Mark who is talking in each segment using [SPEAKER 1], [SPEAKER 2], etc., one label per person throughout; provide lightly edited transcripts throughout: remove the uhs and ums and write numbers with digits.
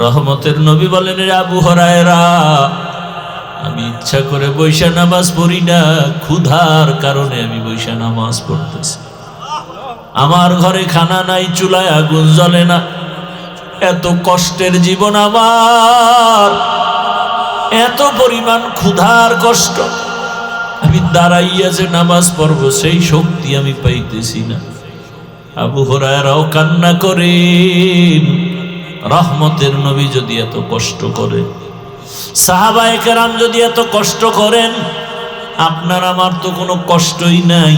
[SPEAKER 1] রহমতের নবী বলেন, রে আবু হুরায়রা, আমি ইচ্ছা করে বৈশা নামাজ পড়ি না, ক্ষুধার কারণে আমি বৈশা নামাজ পড়তেছি। আমার ঘরে খানা নাই, চুলায় আগুন জ্বলে না, এত কষ্টের জীবন আমার, এত পরিমাণ ক্ষুধার কষ্ট, আমি দাঁড়াইয়া যে নামাজ পড়বো সেই শক্তি আমি পাইতেছি না। আবু হুরায়রাও কান্না করেন। রহমতের নবী যদি এত কষ্ট করে, সাহাবায়ে কেরাম যদি এত কষ্ট করেন, আপনার আমার তো কোনো কষ্টই নাই।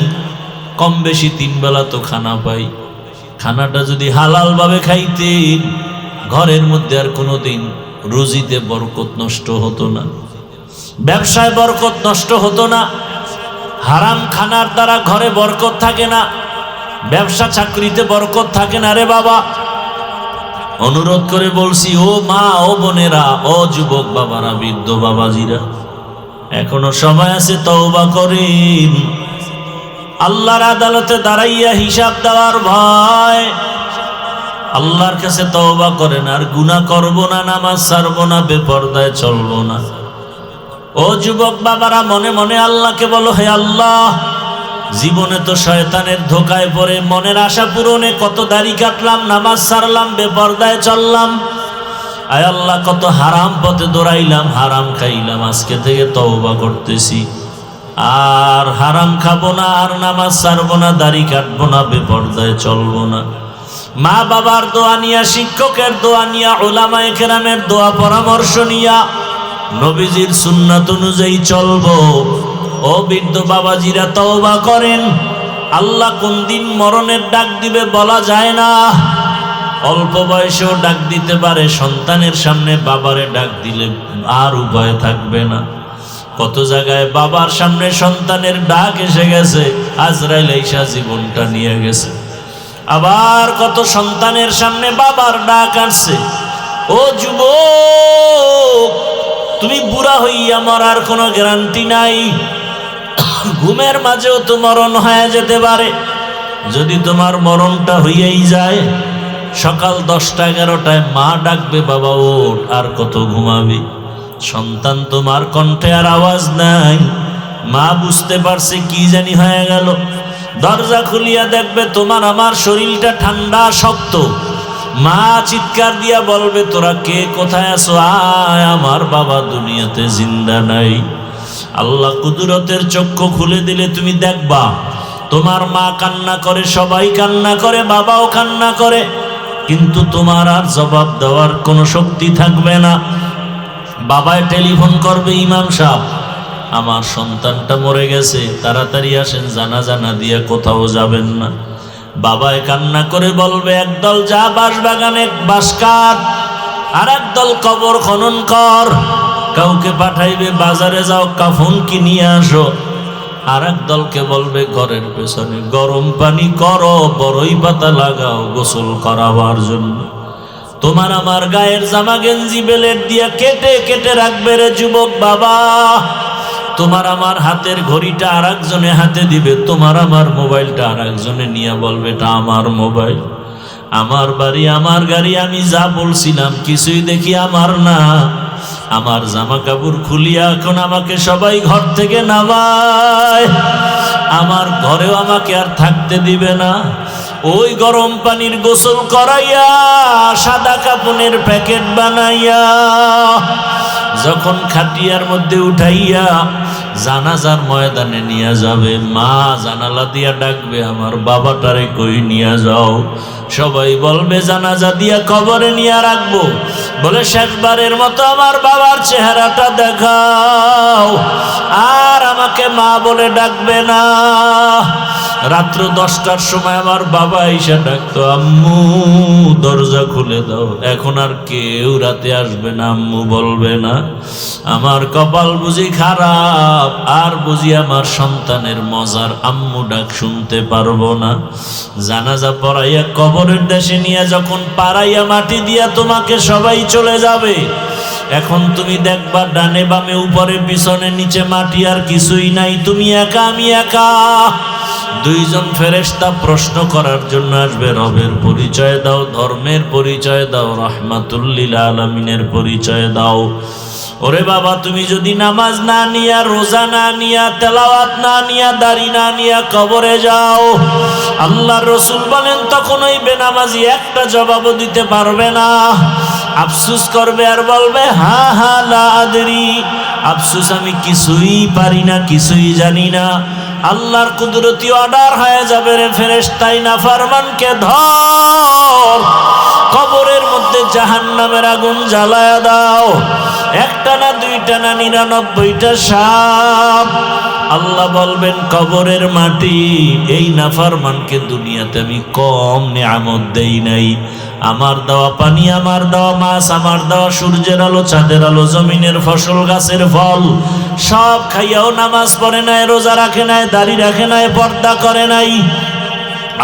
[SPEAKER 1] কম বেশি 3 বেলা তো খানা পাই। খানাটা যদি হালাল ভাবে খাইতেন, ঘরের মধ্যে আর কোনোদিন রুজিতে বরকত নষ্ট হতো না, ব্যবসায় বরকত নষ্ট হতো না। হারাম খানার দ্বারা ঘরে বরকত থাকে না, ব্যবসা চাকরিতে বরকত থাকে না। রে বাবা, অনুরোধ করে বলছি, ও মা, ও বোনেরা, ও যুবক বাবারা, বৃদ্ধ বাবাজিরা, এখনো সময় আছে, তওবা করেন। আল্লাহর আদালতে দাঁড়াইয়া হিসাব দেওয়ার ভয়, আল্লাহর কাছে তওবা করেন। আর গুনাহ করব না, নামাজ ছাড়বো না, বেপরদায় চলবো না। ও যুবক বাবারা, মনে মনে আল্লাহকে বলো, হে আল্লাহ, জীবনে তো শয়তানের ধোকায় পড়ে মনের আশা পূরণে কত দাড়ি কাটলাম, নামাজ ছাড়লাম, বেপরদায় চললাম। আয় আল্লাহ, কত হারাম পথে দৌড়াইলাম, হারাম খাইলাম। আজকে থেকে তওবা করতেছি, আর হারাম খাবো না, আর নামাজ ছাড়বো না, দাড়ি কাটবো না, বেপরদায় চলবো না। মা বাবার দোয়া নিয়া, শিক্ষকের দোয়া নিয়া, উলামায়ে কেরামের দোয়া পরামর্শ নিয়া নবীজির সুন্নাত অনুযায়ী চলবো। ও বৃদ্ধ বাবাজিরা, তওবা করেন। আল্লাহ কোন দিন মরণের ডাক দিবে বলা যায় না। অল্প বয়সেও ডাক দিতে পারে। সন্তানের সামনে বাবারে ডাক দিলে আর উপায় থাকবে না। কত জায়গায় বাবার সামনে সন্তানের ডাক এসে গেছে, আজরাইল আইসা জীবনটা নিয়ে গেছে। আবার কত সন্তানের সামনে বাবার ডাক আসছে, ও যুবক, তুমি বুড়া হইয়া মরার কোনো গ্যারান্টি নাই। ঘুমের মাঝেও তো মরণ হয়ে যেতে পারে। যদি তোমার মরণটা হইয়াই যায়, সকাল 10টা-11টায় মা ডাকবে, বাবা ওঠ, আর কত ঘুমাবি? সন্তান তোমার কণ্ঠে আর আওয়াজ নাই। মা বুঝতে পারছে কি জানি হয়ে গেল। দরজা খুলিয়া দেখবে তোমার আমার শরীরটা ঠান্ডা শক্ত। মা চিৎকার দিয়া বলবে, তোরা কে, কোথায় আছো? আয়, আমার বাবা দুনিয়াতে জিন্দা নাই। আল্লাহ কুদরতের চক্ষু খুলে দিলে তুমি দেখবা, তোমার মা কান্না করে, সবাই কান্না করে, বাবাও কান্না করে, কিন্তু তোমার আর জবাব দেওয়ার কোনো শক্তি থাকবে না। বাবায় টেলিফোন করবে, ইমাম সাহেব, আমার সন্তানটা মরে গেছে, তাড়াতাড়ি আসেন, জানাজা না দিয়ে কোথাও যাবেন না। বাবায় কান্না করে বলবে, একদল যা বাঁশবাগানে বাঁশ কাট, আর একদল কবর খনন কর। কাউকে পাঠাইবে, বাজারে যাও, কাফন কিনিয়ে আসো। আর এক দলকে বলবে, ঘরের পেছনে গরম পানি করো, বড়ই পাতা লাগাও গোসল করাবার জন্য। তোমার আমার গায়ের জামা গেঞ্জি বেলেট দিয়া কেটে কেটে রাখবে রে যুবক বাবা। তোমার আমার হাতের ঘড়িটা আর একজনে হাতে দিবে, তোমার আমার মোবাইলটা আর একজনে নিয়ে বলবে, এটা আমার মোবাইল, আমার বাড়ি, আমার গাড়ি, আমি যা বলছিলাম কিছুই দেখি আমার না। আমার জামা কাপড় খুলিয়া এখন আমাকে সবাই ঘর থেকে নামায়, আমার ঘরেও আমাকে আর থাকতে দিবে না। ওই গরম পানির গোসল করাইয়া, সাদা কাপড়ের প্যাকেট বানাইয়া, যখন খাটিয়ার মধ্যে উঠাইয়া জানাজার ময়দানে নিয়ে যাবে, মা জানালা দিয়া ডাকবে, আমার বাবাটারে কই নিয়ে যাও। সবাই বলবে, জানাজা দিয়া কবরে নিয়ে রাখবো। বলে, শেষবারের মতো আমার বাবার চেহারাটা দেখাও, আর আমাকে মা বলে ডাকবে না। রাত্র 10টার সময় আমার বাবা এসে ডাকতো, আম্মু দরজা খুলে দাও। এখন আর কেউ রাতে আসবে না, আম্মু বলবে না। আমার কপাল বুঝি খারাপ, আর বুঝি আমার সন্তানের মজার আম্মু ডাক শুনতে পারবো না। জানাজা পড়াইয়া কবরের দেশে নিয়ে যখন পাড়াইয়া মাটি দিয়া তোমাকে সবাই চলে যাবে, এখন তুমি দেখবা ডানে বামে উপরে পিছনে নিচে মাটি, আর কিছুই নাই, তুমি একা, আমি একা। দুইজন ফেরেশতা প্রশ্ন করার জন্য আসবে, রবের পরিচয় দাও, ধর্মের পরিচয় দাও, রাহমাতুল লিল আলামিনের পরিচয় দাও। ওরে বাবা, তুমি যদি নামাজ না নিয়া, রোজা না নিয়া, তেলাওয়াত না নিয়া, দাড়ি না নিয়া কবরে যাও, আল্লাহর রাসূল বলেন তখন ওই বেনামাজি একটা জবাবও দিতে পারবে না। আফসোস করবে আর বলবে হা হা লা আদরি, আফসোস আমি কিছুই পারি না, কিছুই জানি না। আল্লাহর কুদরতি অর্ডার হয়ে যাবে, রে ফেরেশতাই নাফরমানকে ধর, কবরের মধ্যে জাহান্নামের আগুন জ্বালায়া দাও, একটা না দুইটা না 99টা সাপ। আল্লাহ বলবেন কবরের মাটি, এই নাফরমানকে দুনিয়াতে আমি কম নিয়ামত দেই নাই। আমার দেওয়া পানি, আমার দেওয়া মাছ, আমার দেওয়া সূর্যের আলো, চাঁদের আলো, জমিনের ফসল, গাছের ফল সব খাইয়াও নামাজ পড়ে নাই, রোজা রাখে নাই, দাড়ি রাখে নাই, পর্দা করে নাই।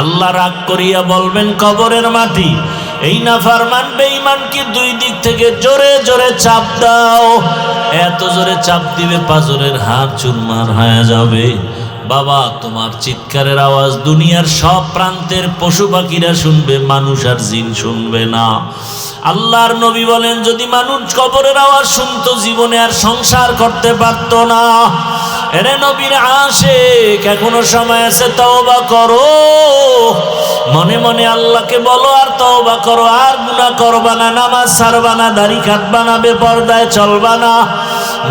[SPEAKER 1] আল্লাহ রাগ করিয়া বলবেন কবরের মাটি, এই নাফরমান বেঈমানকে দুই দিক থেকে জোরে জোরে চাপ দাও। এত জোরে চাপ দিবে পাঁজরের হাড় চুরমার হয়ে যাবে। বাবা, তোমার চিৎকারের আওয়াজ দুনিয়ার সব প্রান্তের পশু পাখিরা শুনবে, মানুষ আর জিন শুনবে না। আল্লাহর নবী বলেন যদি মানুষ কবরের আওয়াজ শুনতো, জীবনে আর সংসার করতে পারতো না। এরে নবীর আশিক, এখনো সময় আছে, তওবা করো, মনে মনে আল্লাহকে বলো আর তওবা করো, আর গুনাহ করবা না, নামাজ ছাড়বা না, দাড়ি কাটবা না, বেপরদায় চলবা না।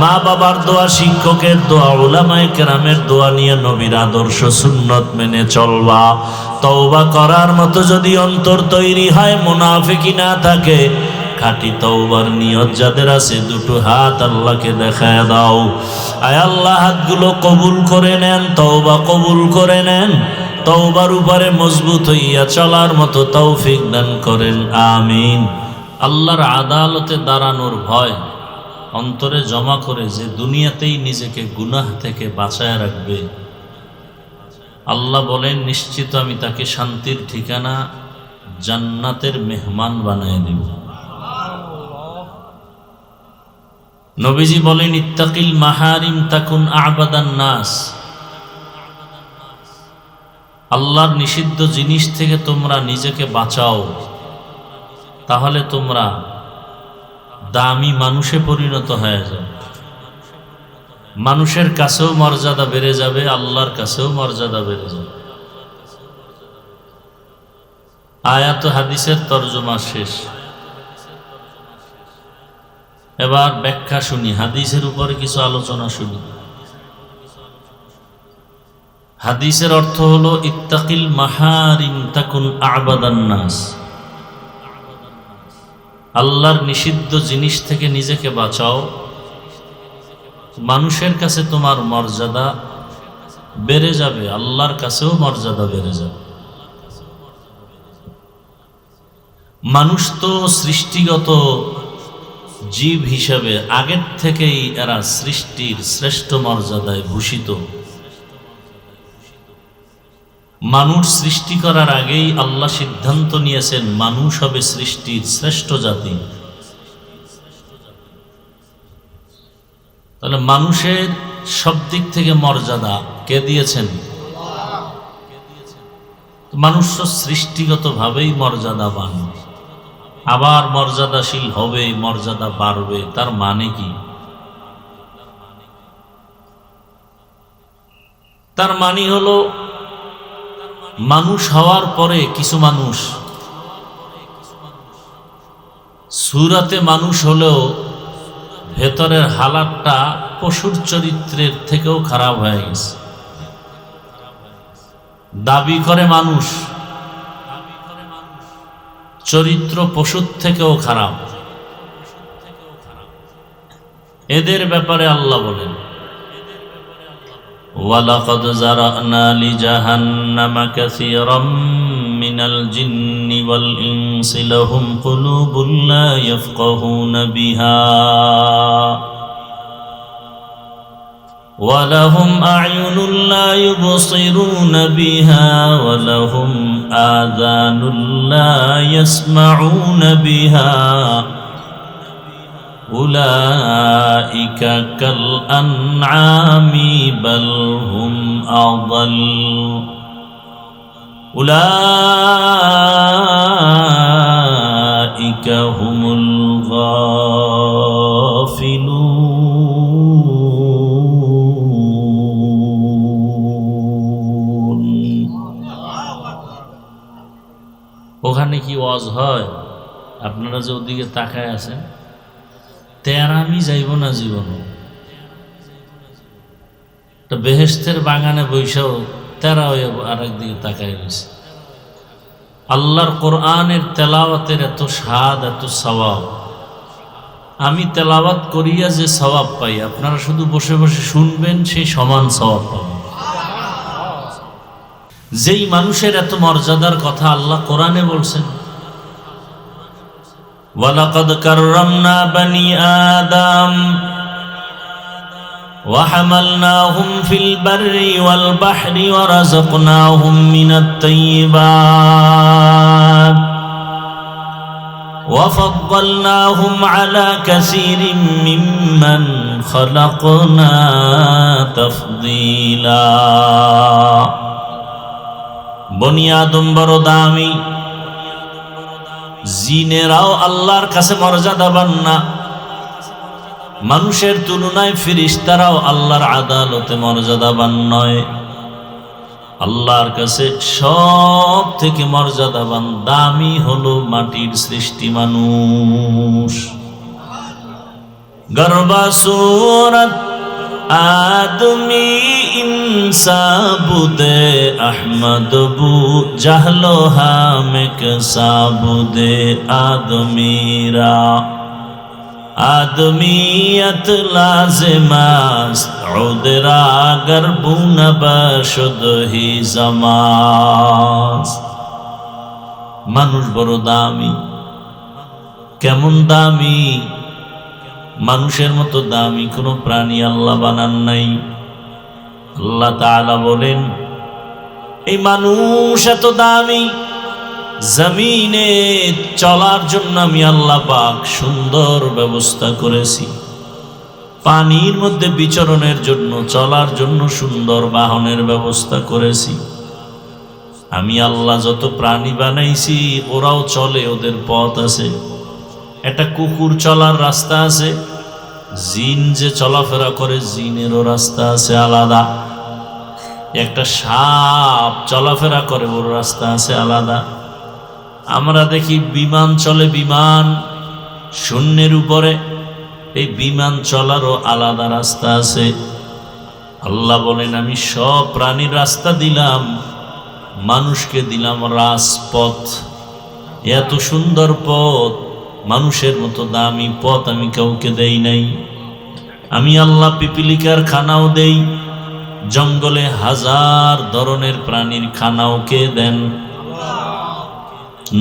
[SPEAKER 1] মা বাবার দোয়া, শিক্ষকের দোয়া, উলামায়ে কেরামের দোয়া নিয়ে নবীর আদর্শ সুন্নত মেনে চলবা। তওবা করার মতো যদি অন্তর তৈরি হয়, মুনাফিকি না থাকে, খাঁটি তওবার নিয়ত যাদের আছে, দুটো হাত আল্লাহকে দেখায় দাও। আয় আল্লাহ, হাতগুলো কবুল করে নেন, তওবা কবুল করে নেন, তওবার উপরে মজবুত হইয়া চলার মতো তৌফিক দান করেন, আমিন। আল্লাহর আদালতে দাঁড়ানোর ভয় অন্তরে জমা করে যে দুনিয়াতেই নিজেকে গুনাহ থেকে বাঁচায় রাখবে, আল্লাহ বলেন নিশ্চিত আমি তাকে শান্তির ঠিকানা জান্নাতের মেহমান বানায় দেব। নবীজি বলেন ইত্তাকিল মাহারিম তাকুন আবাদান নাস, আল্লাহর নিষিদ্ধ জিনিস থেকে তোমরা নিজেকে বাঁচাও, তাহলে তোমরা দামি মানুষে পরিণত হয়ে যাবে। মানুষের কাছেও মর্যাদা বেড়ে যাবে, আল্লাহর কাছেও মর্যাদা বেড়ে যাবে। আয়াত হাদিসের তরজমা শেষ, এবার ব্যাখ্যা শুনি, হাদিসের উপরে কিছু আলোচনা শুনি। হাদিসের অর্থ হলো ইত্তাকিল মাহারিম তাকুন আবাদান নাস, আল্লাহর নিষিদ্ধ জিনিস থেকে নিজেকে বাঁচাও, মানুষের কাছে তোমার মর্যাদা বেড়ে যাবে, আল্লাহর কাছেও মর্যাদা বেড়ে যাবে। মানুষ তো সৃষ্টিগত জীব হিসাবে আগের থেকেই এরা সৃষ্টির শ্রেষ্ঠ মর্যাদায় ভূষিত। মানুষ সৃষ্টি করার আগেই আল্লাহ সিদ্ধান্ত নিয়েছেন মানুষ হবে সৃষ্টির শ্রেষ্ঠ জাতি। তাহলে মানুষের সব দিক থেকে মর্যাদা কে দিয়েছেন? মানুষ তো সৃষ্টিগতভাবেই মর্যাদাবান, আবার মর্যাদাশীল হবে, মর্যাদা বাড়বে, তার মানে কি? তার মানে হলো মানুষ হওয়ার পরে কিছু মানুষ সুরাতে মানুষ হলেও ভেতরের হালাতটা পশুর চরিত্রের থেকেও খারাপ হয়ে গেছে। দাবি করে মানুষ, চরিত্র পশুর থেকেও খারাপ। এদের ব্যাপারে আল্লাহ বলেন ওয়ালাকাদ যারানা লিজাহান্নামা কাসীরাম মিনাল জিন্নি ওয়াল ইনসি লাহুম কুলুবুন লা ইয়াফকাহুনা বিহা ওয়া লাহুম আ'য়ুনুন লা ইউবসিরুনা বিহা ওয়া লাহুম আযানুন লা ইয়াসমাউনা বিহা উলাইকা কাল আনআমি বাল হুম আযাল। উলাইকা হুমুল গাফিলুন। ওখানে কি ওয়াজ হয়? আপনারা যে ওদিকে তাকায় আছেন, তেরামি যাইব না জীবন। বেহেশতের বাগানে বৈশাও তেরা হয়ে আর একদিকে তাকায় রয়েছে। আল্লাহর কোরআনের তেলাওয়াতের এত স্বাদ, এত সওয়াব। আমি তেলাওয়াত করিয়া যে সওয়াব পাই, আপনারা শুধু বসে বসে শুনবেন, সেই সমান সওয়াব পাবেন। যেই মানুষের এত মর্যাদার কথা আল্লাহ কোরআনে বলছেন, ওয়ালাকাদ কাররামনা বানি আদম وحملناهم في البر والبحر ورزقناهم من الطيبات وفضلناهم على كثير ممن خلقنا تفضيلا। বনি আদম বড় দামি, জিনেরাও আল্লাহর কাছে মর্যাদাবান না। মানুষের তুলনায় ফেরেশতারাও আল্লাহর আদালতে মর্যাদাবান নয়। আল্লাহর কাছে সব থেকে মর্যাদাবান, দামি হলো মাটির সৃষ্টি মানুষ। গর্বা সূরত আদমি ইনসা বুদে আহমদ বু জাহলো হামেক সাবুদে আদমিরা आदमियत लाज़िमास उदरा गरबून बशुद ही जमास। মানুষ বড় দামি। কেমন দামি? মানুষের মতো দামি কোনো প্রাণী আল্লাহ বানান নাই। আল্লাহ তাআলা বলেন, এই মানুষ এত দামি, জমিনে চলার জন্য আমি আল্লাহ পাক সুন্দর ব্যবস্থা করেছি। পানির মধ্যে বিচরণের জন্য, চলার জন্য সুন্দর বাহনের ব্যবস্থা করেছি। আমি আল্লাহ যত প্রাণী বানাইছি ওরাও চলে, ওদের পথ আছে। একটা কুকুর চলার রাস্তা আছে, জিন যে চলাফেরা করে জিনেরও রাস্তা আছে আলাদা। একটা সাপ চলাফেরা করে, ওর রাস্তা আছে আলাদা। আমরা দেখি বিমান চলে, বিমান শূন্যের উপরে, এই বিমান চলারও আলাদা রাস্তা আছে। আল্লাহ বলেন, আমি সব প্রাণীর রাস্তা দিলাম, মানুষকে দিলাম রাজপথ। এত সুন্দর পথ, মানুষের মতো দামি পথ আমি কাউকে দেই নাই। আমি আল্লাহ পিপিলিকার খানাও দেই, জঙ্গলে হাজার ধরনের প্রাণীর খানাও কে দেন?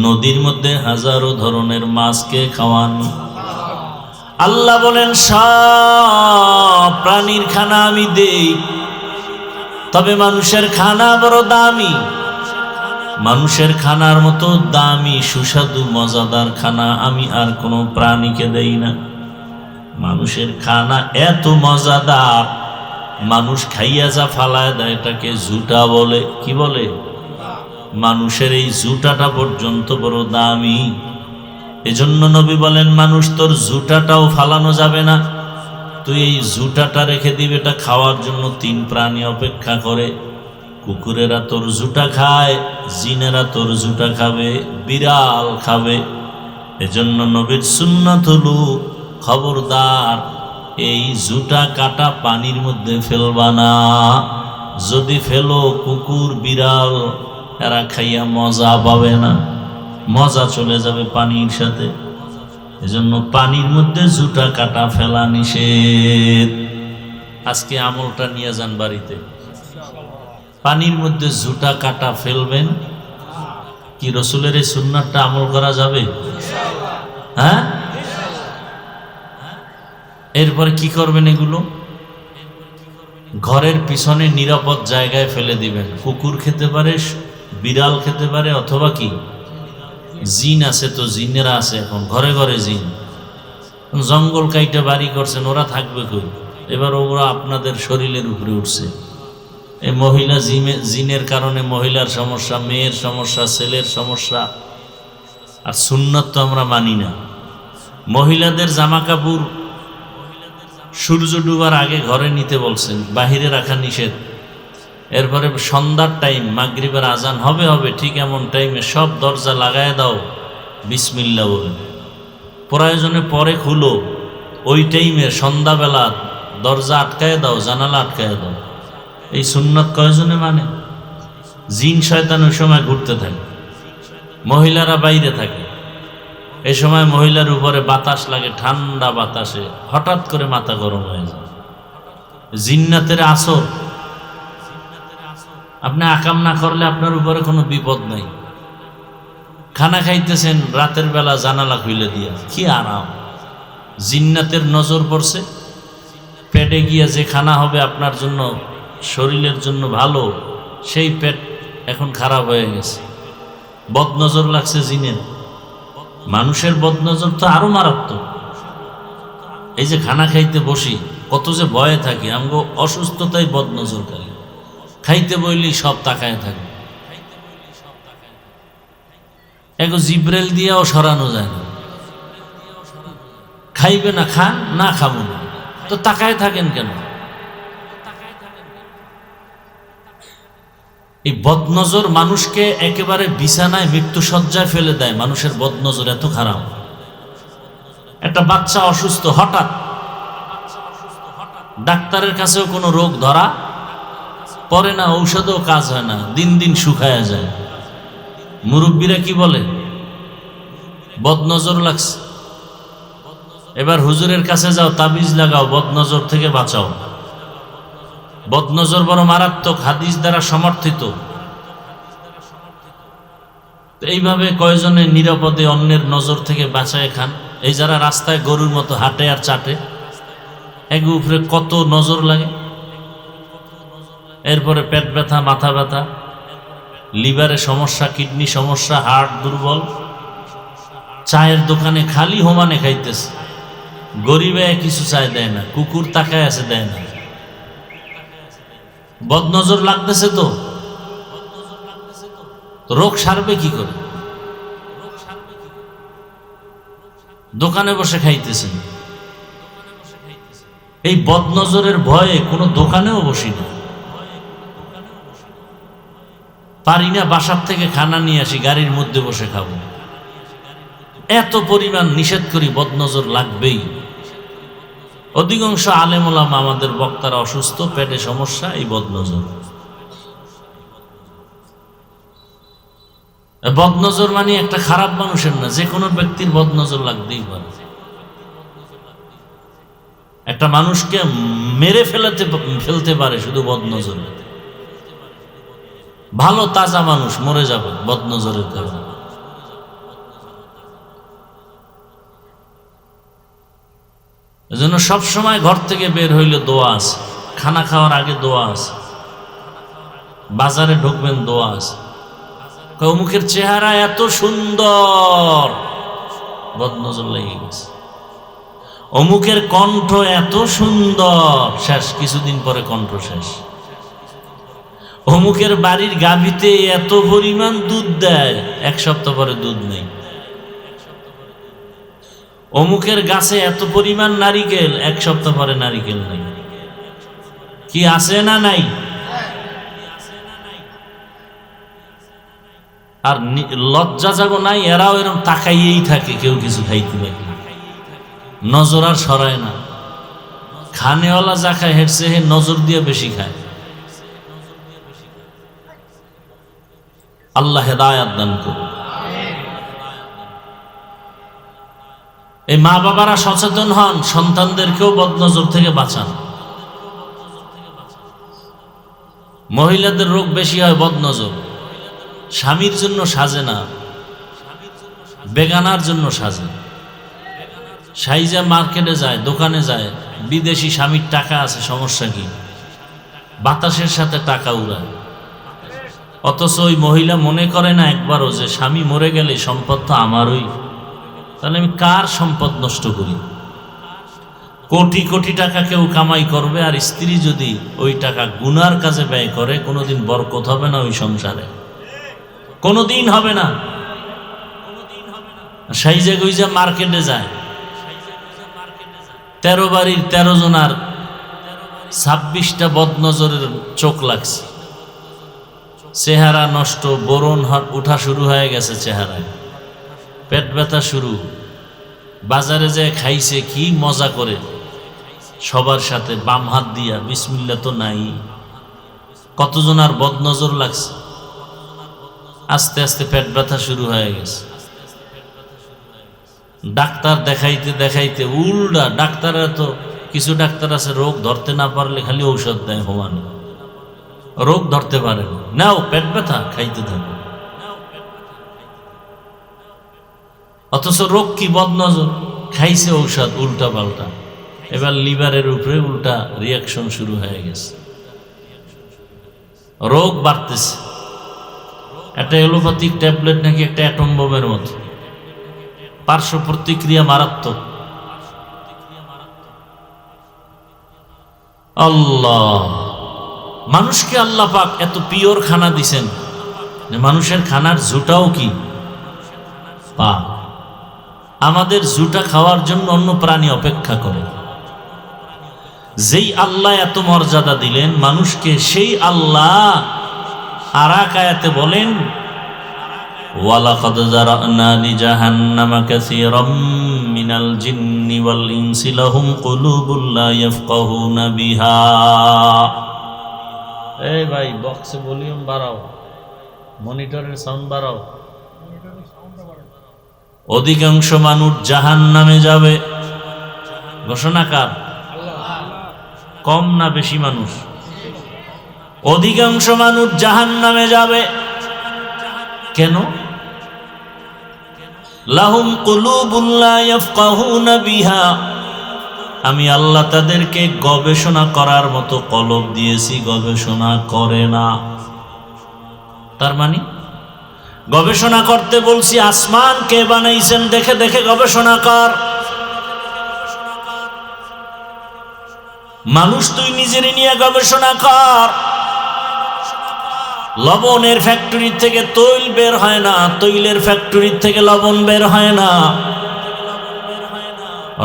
[SPEAKER 1] নদীর মধ্যে হাজারো ধরনের মাছকে খাওয়ান। আল্লাহ বলেন, সব প্রাণীর খানা আমি দেই, তবে মানুষের খানা বড় দামি। মানুষের খানার মতো দামি, সুস্বাদু, মজাদার খানা আমি আর কোনো প্রাণীকে দেই না। মানুষের খানা এত মজাদার, মানুষ খাইয়া যা ফালায় দেয় এটাকে জুটা বলে। কি বলে? মানুষের এই জুটাটা পর্যন্ত বড় দামি। এজন্য নবী বলেন, মানুষ তোর জুটাটাও ফালানো যাবে না, তুই এই জুটাটা রেখে দিবে, এটা খাওয়ার জন্য 3 প্রাণী অপেক্ষা করে। কুকুরেরা তোর জুটা খায়, জিনেরা তোর জুটা খাবে, বিড়াল খাবে। এজন্য নবীর সুন্নাত হলো, খবরদার এই জুটা কাটা পানির মধ্যে ফেলবা না। যদি ফেলো, কুকুর বিড়াল এরা খাইয়া মজা পাবে না, মজা চলে যাবে পানির সাথে। এজন্য পানির মধ্যে জুটা কাটা ফেলা নিষেধ। আজকে আমলটা নিয়ে যান বাড়িতে, পানির মধ্যে জুটা কাটা ফেলবেন। কি রসুলের এই সুন্নাতটা আমল করা যাবে? হ্যাঁ। এরপরে কি করবেন? এগুলো ঘরের পিছনে নিরাপদ জায়গায় ফেলে দিবেন। কুকুর খেতে পারে, বিড়াল খেতে পারে, অথবা কি জিন আছে, তো জিনেরা আছে এখন ঘরে ঘরে জিন। জঙ্গল কাইটে বাড়ি করছেন, ওরা থাকবে কই? এবার ওরা আপনাদের শরীরের উপরে উঠছে। এই মহিলা জিনের কারণে মহিলার সমস্যা, মেয়ের সমস্যা, ছেলের সমস্যা। আর সুন্নত তো আমরা মানি না। মহিলাদের জামা কাপড় সূর্য ডুবার আগে ঘরে নিতে বলছেন, বাহিরে রাখা নিষেধ। এরপরে সন্ধ্যার টাইম, মাগরিবের আজান হবে ঠিক এমন টাইমে সব দরজা লাগায় দাও বিসমিল্লাহ বলে, প্রয়োজনে পরে খুলো। ওই টাইমে সন্ধ্যাবেলা দরজা আটকায় দাও, জানালা আটকায় দাও। এই সুন্নত কয়জনে মানে? জিন শয়তান ওই সময় ঘুরতে থাকে, মহিলারা বাইরে থাকে। এই সময় মহিলার উপরে বাতাস লাগে, ঠান্ডা বাতাসে হঠাৎ করে মাথা গরম হয়ে যায়। জিন্নাতের আসর। আপনি আকাম না করলে আপনার উপরে কোনো বিপদ নাই। খানা খাইতেছেন রাতের বেলা জানালা খুলে দিয়া, কি আরাম। জিন্নাতের নজর পড়ছে, পেটে গিয়া যে খানা হবে আপনার জন্য, শরীরের জন্য ভালো, সেই পেট এখন খারাপ হয়ে গেছে। বদনজর লাগছে জিনের। মানুষের বদনজর তো আরো মারাত্মক। এই যে খানা খাইতে বসি কত যে ভয়ে থাকি, আমগো অসুস্থতাই বদনজর খালি। খাইতে বইলি সব তাকায় থাকে, এগো জিব্রেল দিয়েও সরানো যায় না। খাইবে না খান, না খাবো না, তো তাকায় থাকেন কেন? এই বদনজর মানুষকে একেবারে বিছানায় মৃত্যুসজ্জায় ফেলে দেয়। মানুষের বদনজর এত খারাপ। একটা বাচ্চা অসুস্থ, হঠাৎ ডাক্তারের কাছেও কোনো রোগ ধরা পড়ে না, ঔষধেও কাজ হয় না, দিন দিন শুকায়া যায়। মুরব্বীরা কি বলে? বদনজর লাগছে, এবার হুজুরের কাছে যাও, তাবিজ লাগাও, বদনজর থেকে বাঁচাও। বদনজর বড় মারাত্মক, হাদিস দ্বারা সমর্থিত। এইভাবে কয়জনে নিরাপদে অন্যের নজর থেকে বাঁচায় খান? এই যারা রাস্তায় গরুর মতো হাঁটে আর চাটে, এক উপরে কত নজর লাগে। এরপরে পেট ব্যথা, মাথা ব্যথা, লিভারে সমস্যা, কিডনি সমস্যা, হার্ট দুর্বল। চায়ের দোকানে খালি হোমানে খাইতেছে, গরিবে কিছু চায় দেয় না, কুকুর তাকায় আছে দেয় না। বদনজর লাগতেছে তো রোগ সারবে কি করে? দোকানে বসে খাইতেছেন। এই বদনজরের ভয়ে কোনো দোকানেও বসি না, পারি না বাসার থেকে খানা নিয়ে আসি, গাড়ির মধ্যে বসে খাবো। এত পরিমাণ নিষেধ করি, বদনজর লাগবেই। অধিকাংশ আলেম ওলামা, আমাদের বক্তারা অসুস্থ, পেটে সমস্যা, এই বদনজর। বদনজর মানে একটা খারাপ মানুষের না, যে কোনো ব্যক্তির বদনজর লাগতেই পারে। একটা মানুষকে মেরে ফেলতে পারে শুধু বদনজর। ভালো তাজা মানুষ মরে যাবে বদনজরের কারণে। এজন্য সবসময় ঘর থেকে বের হইলে দোয়া আছে, খানা খাওয়ার আগে দোয়া আছে, বাজারে ঢুকবেন দোয়া আছে। অমুকের চেহারা এত সুন্দর, বদনজর লেগে গেছে। অমুকের কণ্ঠ এত সুন্দর, শেষ, কিছুদিন পরে কণ্ঠ শেষ। অমুকের বাড়ির গাভীতে এত পরিমাণ দুধ দেয়, এক সপ্তাহ পরে দুধ নেই। অমুকের গাছে এত পরিমাণ নারিকেল, এক সপ্তাহ পরে নারিকেল নেই। কি আছে না নাই? আর লজ্জা যাগো নাই, এরাও এরকম তাকাইয়েই থাকে, কেউ কিছু খাইতে পারে, নজর আর সরায় না। খানেওয়ালা যা খায় হেঁটছে, হে নজর দিয়ে বেশি খায়। আল্লাহ হেদায়াত দান করুন। এই মা বাবারা সচেতন হন, সন্তানদেরকেও বদনজর থেকে বাঁচান। মহিলাদের রোগ বেশি হয় বদনজর। স্বামীর জন্য সাজে না, বেগানার জন্য সাজে। সাইজা মার্কেটে যায়, দোকানে যায়, বিদেশি স্বামীর টাকা আছে, সমস্যা কি? বাতাসের সাথে টাকা উড়ায়। অথচ ওই মহিলা মনে করে না একবারও যে স্বামী মরে গেলে সম্পদ তো আমারই, তাহলে আমি কার সম্পদ নষ্ট করি? কোটি কোটি টাকা কেউ কামাই করবে, আর স্ত্রী যদি ওই টাকা গুনার কাজে ব্যয় করে, কোনোদিন বরকত হবে না ওই সংসারে, কোনোদিন হবে না। সাইজে গুইজা মার্কেটে যায়, 13 বাড়ির 13 জনার 26টা বদনজরের চোখ লাগছে, চেহারা নষ্ট, বরণ উঠা শুরু হয়ে গেছে চেহারায়, পেট ব্যথা শুরু। বাজারে যায় খাইছে কি মজা করে সবার সাথে, বাম হাত দিয়া, বিসমিল্লাহ তো নাই। কতজনার বদনজর লাগছে, আস্তে আস্তে পেট ব্যথা শুরু হয়ে গেছে। ডাক্তার দেখাইতে দেখাইতে উল্টা, ডাক্তাররা তো কিছু ডাক্তার আছে রোগ ধরতে না পারলে খালি ঔষধ দেয়, হোমানো রোগ ধরতে পারে না, নাও পেট ব্যথা খাইতে থাকো। অথচ রোগ কি? বদনজর, খাইছে ঔষধ উল্টা পাল্টা, এবার লিভারের উপরে উল্টা রিয়াকশন শুরু হয়ে গেছে, রোগ বাড়তেছে। একটা এলোপ্যাথিক ট্যাবলেট নাকি একটা অ্যাটম বোমের মতো, পার্শ্ব প্রতিক্রিয়া মারাত্মক। আল্লাহ, মানুষকে আল্লাহ পাক এত পিওর খানা দিছেন যে মানুষের খানার জুটাও কি পাক। আমাদের জুটা খাওয়ার জন্য অন্য প্রাণী অপেক্ষা করে। যেই আল্লাহ এত মর্যাদা দিলেন মানুষকে, সেই আল্লাহ আর এক আয়াতে বলেন, ওয়ালাকাদ যারানা লিজাহান্নামা কাসীরাম মিনাল জিন্নি ওয়াল ইনসি লাহুম কুলুবুন লা ইয়াফকাহুনা বিহা। এই ভাই, বক্সে ভলিউম বাড়াও, মনিটরের সাউন্ড বাড়াও। অধিকাংশ মানুষ জাহান্নামে যাবে, ঘোষণা কার? কম না বেশি মানুষ? অধিকাংশ মানুষ জাহান্নামে যাবে। কেন? লাহুম কুলুবুন লা ইয়াফকাহুনা বিহা, আমি আল্লাহ তাদেরকে গবেষণা করার মতো কলব দিয়েছি, গবেষণা করে না। তার মানে গবেষণা করতে বলছি, আসমান কে বানাইছেন দেখে দেখে গবেষণা কর। মানুষ তুই নিজের নিয়ে গবেষণা কর। লবণের ফ্যাক্টরি থেকে তৈল বের হয় না, তৈলের ফ্যাক্টরি থেকে লবণ বের হয় না,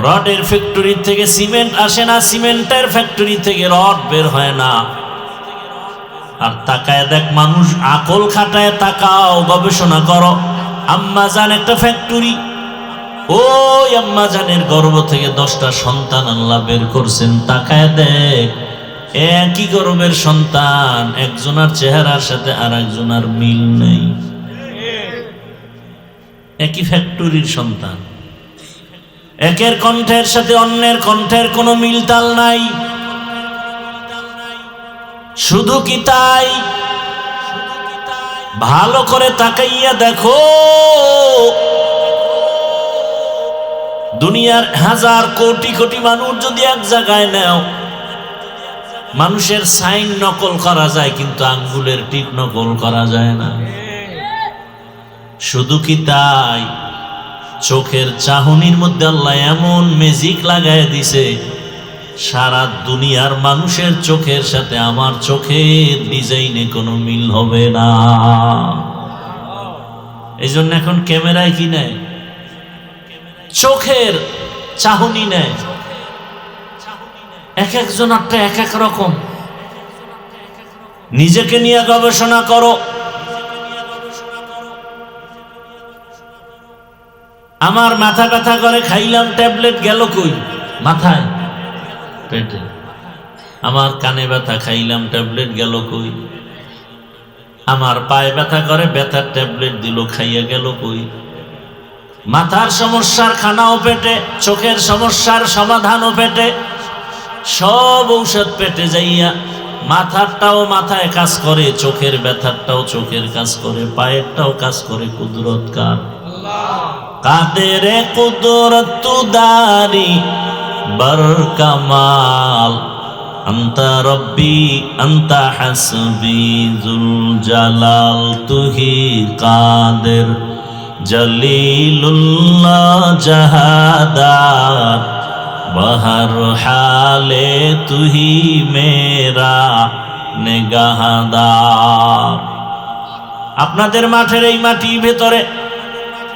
[SPEAKER 1] রডের ফ্যাক্টরি থেকে সিমেন্ট আসে না, সিমেন্টের ফ্যাক্টরি থেকে রড বের হয় না। আর তাকায় দেখ, মানুষ আকল খাটায় তাকাও, গবেষণা করো। আম্মাজান একটা ফ্যাক্টরি, ওই আম্মাজানের গর্ভ থেকে 10টা সন্তান আল্লাহ বের করছেন। তাকায় দেখ, একই গর্ভের সন্তান, একজনের চেহারার সাথে আর একজনের মিল নেই। একই ফ্যাক্টরির সন্তান, একের কণ্ঠের সাথে অন্যের কণ্ঠের কোনো মিলতাল নাই। শুধু কি তাই, ভালো করে তাকাইয়া দেখো, দুনিয়ার হাজার কোটি কোটি মানুষ যদি এক জায়গায় নেও, মানুষের সাইন নকল করা যায় কিন্তু আঙ্গুলের টিপ নকল করা যায় না। শুধু কি তাই, চোখের চাহনির মধ্যে আল্লাহ এমন ম্যাজিক লাগায় দিছে, সারা দুনিয়ার মানুষের চোখের সাথে আমার চোখের ডিজাইনে কোনো মিল হবে না। এই জন্য এখন ক্যামেরায় কি নেয়, চোখের চাহনি নেয়। এক একজনেরটা এক এক রকম। নিজেকে নিয়ে গবেষণা করো। আমার মাথা ব্যথা করে, খাইলাম ট্যাবলেট, গেল কই? মাথায়, পেটে। আমার কানে ব্যথা, খাইলাম ট্যাবলেট, গেল কই? আমার পায়ে ব্যথা করে, ব্যথার ট্যাবলেট দিল, খাইয়া গেল কই? মাথার সমস্যার খানাও পেটে, চোখের সমস্যার সমাধানও পেটে, সব ঔষধ পেটে যাইয়া। মাথারটাও মাথায় কাজ করে, চোখের ব্যথারটাও চোখের কাজ করে, পায়েরটাও কাজ করে। কুদরত কার? কাদের কুদরত তুদারি বার কামাল, আন্তা রব্বি আন্তা হাসবি জুল জালাল, তুহি কাদের জলিলুল্লাহ জাহাদাত बहर हाले तू ही मेरा निगाहदार। আপনাদের মাঠের এই মাটির ভেতরে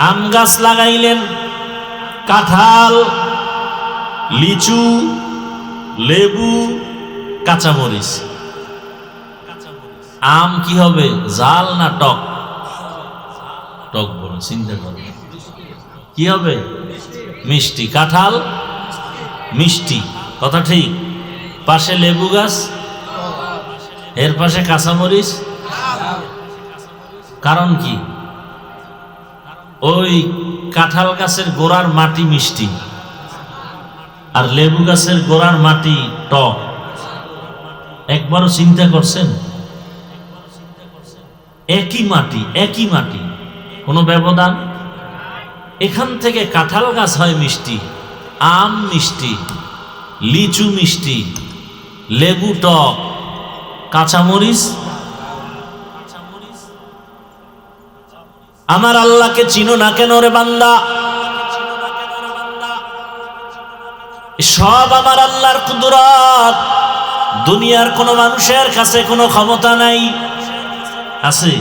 [SPEAKER 1] আম গাছ লাগাইলেন, কাঁঠাল, লিচু, লেবু, কাঁচামরিচ। আম কি হবে, জাল না টক? টক বড়, চিন্তা করো কি হবে, মিষ্টি। কাঁঠাল মিষ্টি, কথা ঠিক। পাশে লেবু গাছ, এর পাশে কাঁচামরিচ। কারণ কি? ওই কাঁঠাল গাছের গোড়ার মাটি মিষ্টি, আর লেবু গাছের গোড়ার মাটি টক। একবারও চিন্তা করছেন? একই মাটি, একই মাটি, কোনো ব্যবধান। এখান থেকে কাঁঠাল গাছ হয় মিষ্টি, আম মিষ্টি, লিচু মিষ্টি, লেবু টক, কাঁচামরিচ। আমার আল্লাহকে চিনো না কেন রে বান্দা? সব আমার আল্লাহর কুদরত। দুনিয়ার কোন মানুষের কাছে কোনো ক্ষমতা নাই, আছে?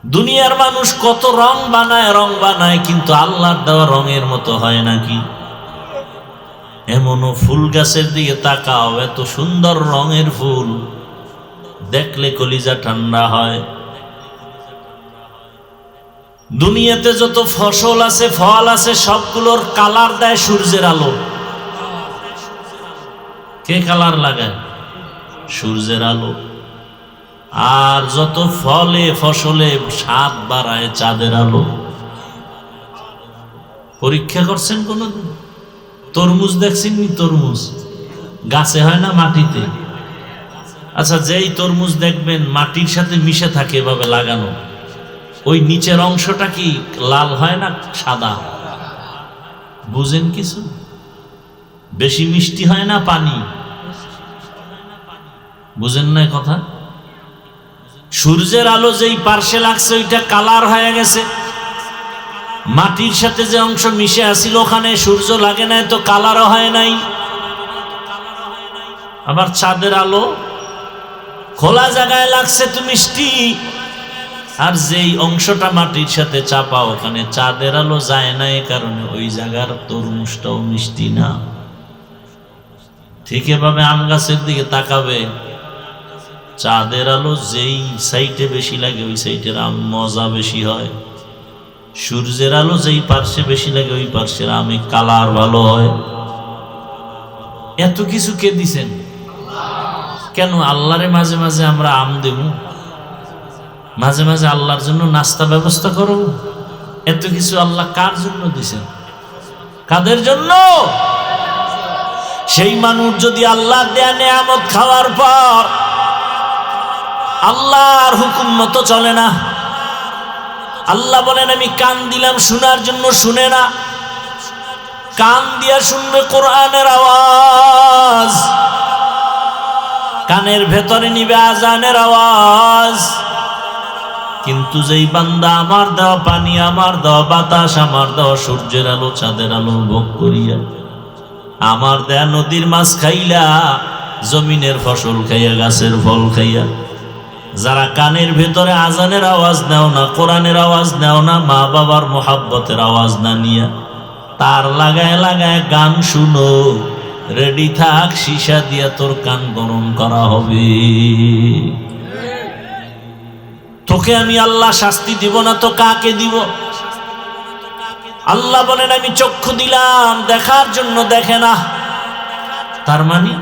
[SPEAKER 1] দুনিয়ার মানুষ কত রং বানায়, কিন্তু আল্লাহর দেওয়া রঙের মতো হয় নাকি? এমনও ফুল গাছের দিকে তাকাও, এত সুন্দর রঙের ফুল, দেখলে কলিজা ঠান্ডা হয়। দুনিয়াতে যত ফসল আছে, ফল আছে, সবগুলোর কালার দেয় সূর্যের আলো। কে কালার লাগায়? সূর্যের আলো। আর যত ফলে ফসলে স্বাদ বাড়ায় চাঁদের আলো। পরীক্ষা করছেন কোনদিন? তরমুজ দেখছেন নি? তরমুজ গাছে হয় না, মাটিতে। আচ্ছা, যেই তরমুজ দেখবেন মাটির সাথে মিশে থাকে এভাবে লাগানো, ওই নিচের অংশটা কি লাল হয় না সাদা? বুঝেন কিছু? বেশি মিষ্টি হয় না পানি? বুঝেন না কথা? সূর্যের আলো যেই পার্শ্বে লাগছে ওইটা কালার হয়ে গেছে, মাটির সাথে যে অংশ মিশে আসিল ওখানে সূর্য লাগে নাই তো কালারও হয় নাই। আবার চাঁদের আলো খোলা জায়গায় লাগছে তো মিষ্টি, আর যেই অংশটা মাটির সাথে চাপা ওখানে চাঁদের আলো যায় না, এ কারণে ওই জায়গার তরমুজটাও মিষ্টি না। ঠিক এভাবে আম গাছের দিকে তাকাবে, চাঁদের আলো যেই সাইডে বেশি লাগে ওই সাইডের আম মজা বেশি হয়, সূর্যের আলো যেই পার্শ্বে বেশি লাগে ওই পার্শ্বের আমে কালার ভালো হয়। এত কিছু কে দিছেন? কেন আল্লাহরে মাঝে মাঝে আমরা আম দেব, মাঝে মাঝে আল্লাহর জন্য নাস্তা ব্যবস্থা করব? এত কিছু আল্লাহ কার জন্য দিছেন? কাদের জন্য? সেই মানুষ যদি আল্লাহ দেয়া নেয়ামত খাওয়ার পর আল্লাহর হুকুম মতো চলে না, আল্লাহ বলেন আমি কান দিলাম শোনার জন্য, শুনে না। কান দিয়া শুনবে কোরআনের আওয়াজ, কানের ভেতরে নিবে আজানের আওয়াজ। কিন্তু যেই বান্দা আমার দেওয়া পানি, আমার দেওয়া বাতাস, আমার দেওয়া সূর্যের আলো, চাঁদের আলো ভোগ করিয়া, আমার দেয়া নদীর মাছ খাইলা, জমিনের ফসল খাইয়া, গাছের ফল খাইয়া, যারা কানের ভেতরে আজানের আওয়াজ নেও না, কোরআনের আওয়াজ নেও না, মা বাবার মোহাব্বতের আওয়াজ না নিয়া তার লাগায় লাগায় গান শুনো, রেডি থাক, সীসা দিয়া তোর কান গরম করা হবে। তোকে আমি আল্লাহ শাস্তি দিব না তো কাকে দিব? আল্লাহ বলেন আমি চক্ষু দিলাম দেখার জন্য, দেখে না। তার মানে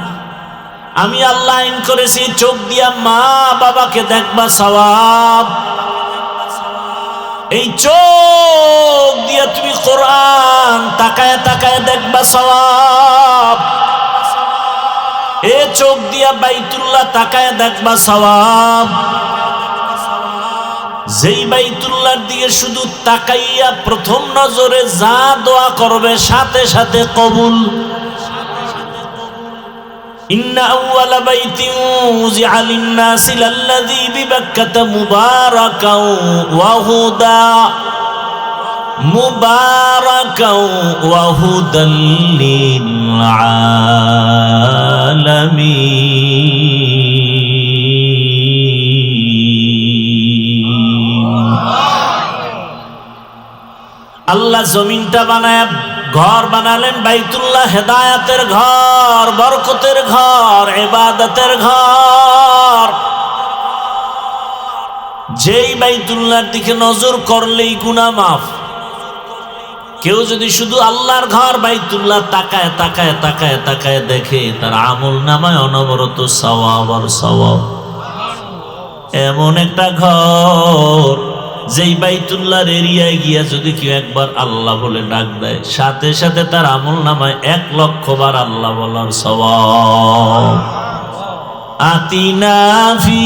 [SPEAKER 1] আমি আল্লাহ আইন করেছি চোখ দিয়া মা বাবাকে দেখবা সওয়াব। এই চোখ দিয়া তুমি কোরআন তাকায় তাকায় দেখবা সওয়াব। এ চোখ দিয়া বাইতুল্লাহ তাকায় দেখবা সওয়াব। যেই বাইতুল্লাহর দিকে শুধু তাকাইয়া প্রথম নজরে যা দোয়া করবে সাথে সাথে কবুল। ইন্না আউয়ালা বাইতিন উযিআ লিন-নাসি লাল্লাযী বিবাক্কাতা মুবারাকাও ওয়া হুদা মুবারাকাও ওয়া হুদাল লিল আলামিন। আল্লাহ জমিনটা বানায় ঘর বানালেন বাইতুল্লাহ, হেদায়াতের ঘর, বরকতের ঘর, ইবাদতের ঘর। যেই বাইতুল্লাহর দিকে নজর করলেই গুনাহ মাফ। কেউ যদি শুধু আল্লাহর ঘর বাইতুল্লাহ তাকায় তাকায় তাকায় তাকায় দেখে, তার আমল নামায় অনবরত সওয়াব আর সওয়াব। এমন একটা ঘর যেই বাইতুল্লাহর এরিয়ায় গিয়া যদি কেউ একবার আল্লাহ বলে ডাক দেয়, সাথে সাথে তার আমল নামায় 1,00,000 বার আল্লাহ বলার সওয়াব। আতিনা ফি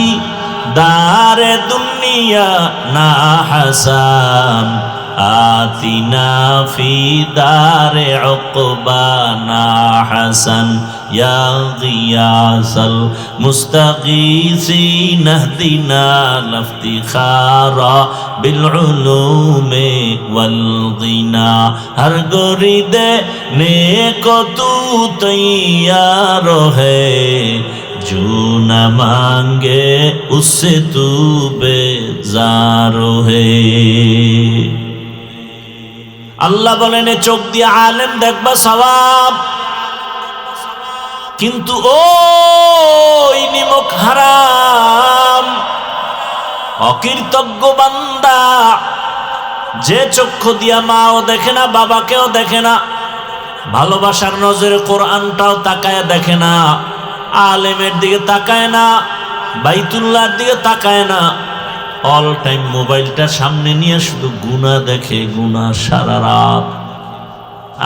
[SPEAKER 1] দারে দুনিয়া না হাসান, আতিনা ফি দারে উকবা না হাসান, ইয়া গিয়াসাল মুস্তাগীসিন ইহদিনা লাফতিখারা বিল উলুমি ওয়াল গিনা। হর গরিদে নেকো তু তৈয়ার হ্যায়, जो न मांगे उससे तू बेजार है। আল্লাহ বলেন চোখ দিয়ে আলেম দেখবা সওয়াব, কিন্তু ওই নিমক হারাম অকৃতজ্ঞ বান্দা, যে চক্ষু দিয়া মাও দেখে না, বাবাকেও দেখে না, ভালোবাসার নজরে কোরআনটাও তাকায় দেখে না, আলেমের দিকে তাকায় না, বাইতুল্লাহর দিকে তাকায় না, অল টাইম মোবাইলটা সামনে নিয়ে শুধু গুনাহ দেখে, গুনাহ সারা রাত।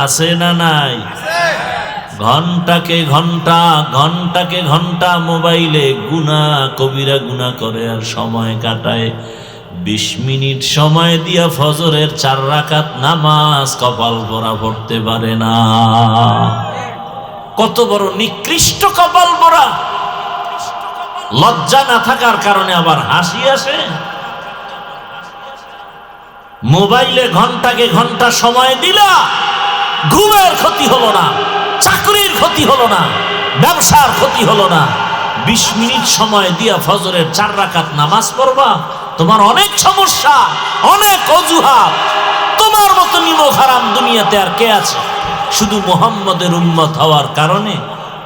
[SPEAKER 1] আছে না নাই? ঘন্টাকে ঘন্টা ঘন্টাকে ঘন্টা মোবাইলে গুনাহ, কবিরা গুনাহ করে আর সময় কাটায়। 20 মিনিট সময় দিয়া ফজরের 4 রাকাত নামাজ কপাল ভরা পড়তে পারে না। কত বড় নিকৃষ্ট কপাল পরা! লজ্জা না থাকার কারণে আবার হাসি আসে। মোবাইলে ঘন্টাকে ঘন্টা সময় দিলা, ঘুমের ক্ষতি হলো না, চাকরির ক্ষতি হলো না, ব্যবসার ক্ষতি হলো না। 20 মিনিট সময় দিয়া ফজরের 4 রাকাত নামাজ পড়বা, তোমার অনেক সমস্যা, অনেক অজুহাত। তোমার মতো নিমক হারাম দুনিয়াতে আর কে আছে? শুধু মুহাম্মদের উম্মত হওয়ার কারণে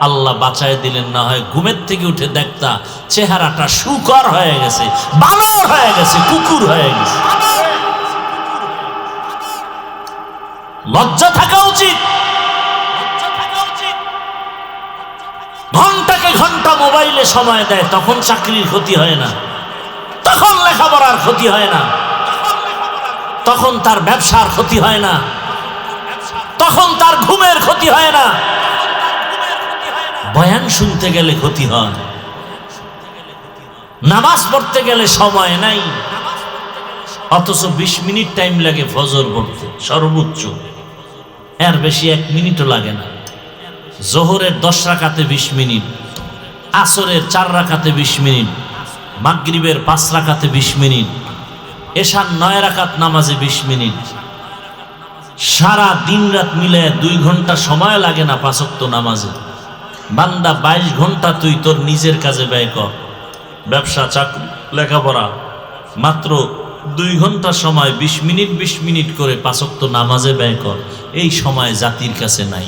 [SPEAKER 1] আল্লাহ বাঁচায় দিলেন। না হয় ঘুমের থেকে উঠে দেখতা চেহারাটা শুকর হয়ে গেছে, বানর হয়ে গেছে, কুকুর হয়ে গেছে। লজ্জা থাকা উচিত। ঘন্টাকে ঘন্টা মোবাইলে সময় দেয়, তখন চাকরির ক্ষতি হয় না, তখন লেখাপড়ার ক্ষতি হয় না, তখন তার ব্যবসার ক্ষতি হয় না, তখন তার ঘুমের ক্ষতি হয় না। বয়ান শুনতে গেলে ক্ষতি হয়, নামাজ পড়তে গেলে সময় নাই, অথচ 20 মিনিট টাইম লাগে ফজর পড়তে সর্বোচ্চ, এর বেশি 1 মিনিটও লাগে না। জোহরের 10 রাকাতে 20 মিনিট, আসরের 4 রাকাতে 20 মিনিট, মাগরিবের 5 রাকাতে 20 মিনিট, এশার 9 রাকাত নামাজে 20 মিনিট। সারা দিন রাত মিলে 2 ঘন্টা সময় লাগে না 5 ওয়াক্ত নামাজে। বান্দা 22 ঘন্টা তুই তোর নিজের কাজে ব্যয় কর, ব্যবসা, চাকরি, লেখাপড়া, মাত্র 2 ঘন্টা সময় 20 মিনিট করে 5 ওয়াক্ত নামাজে ব্যয় কর। এই সময় জাতির কাছে নাই,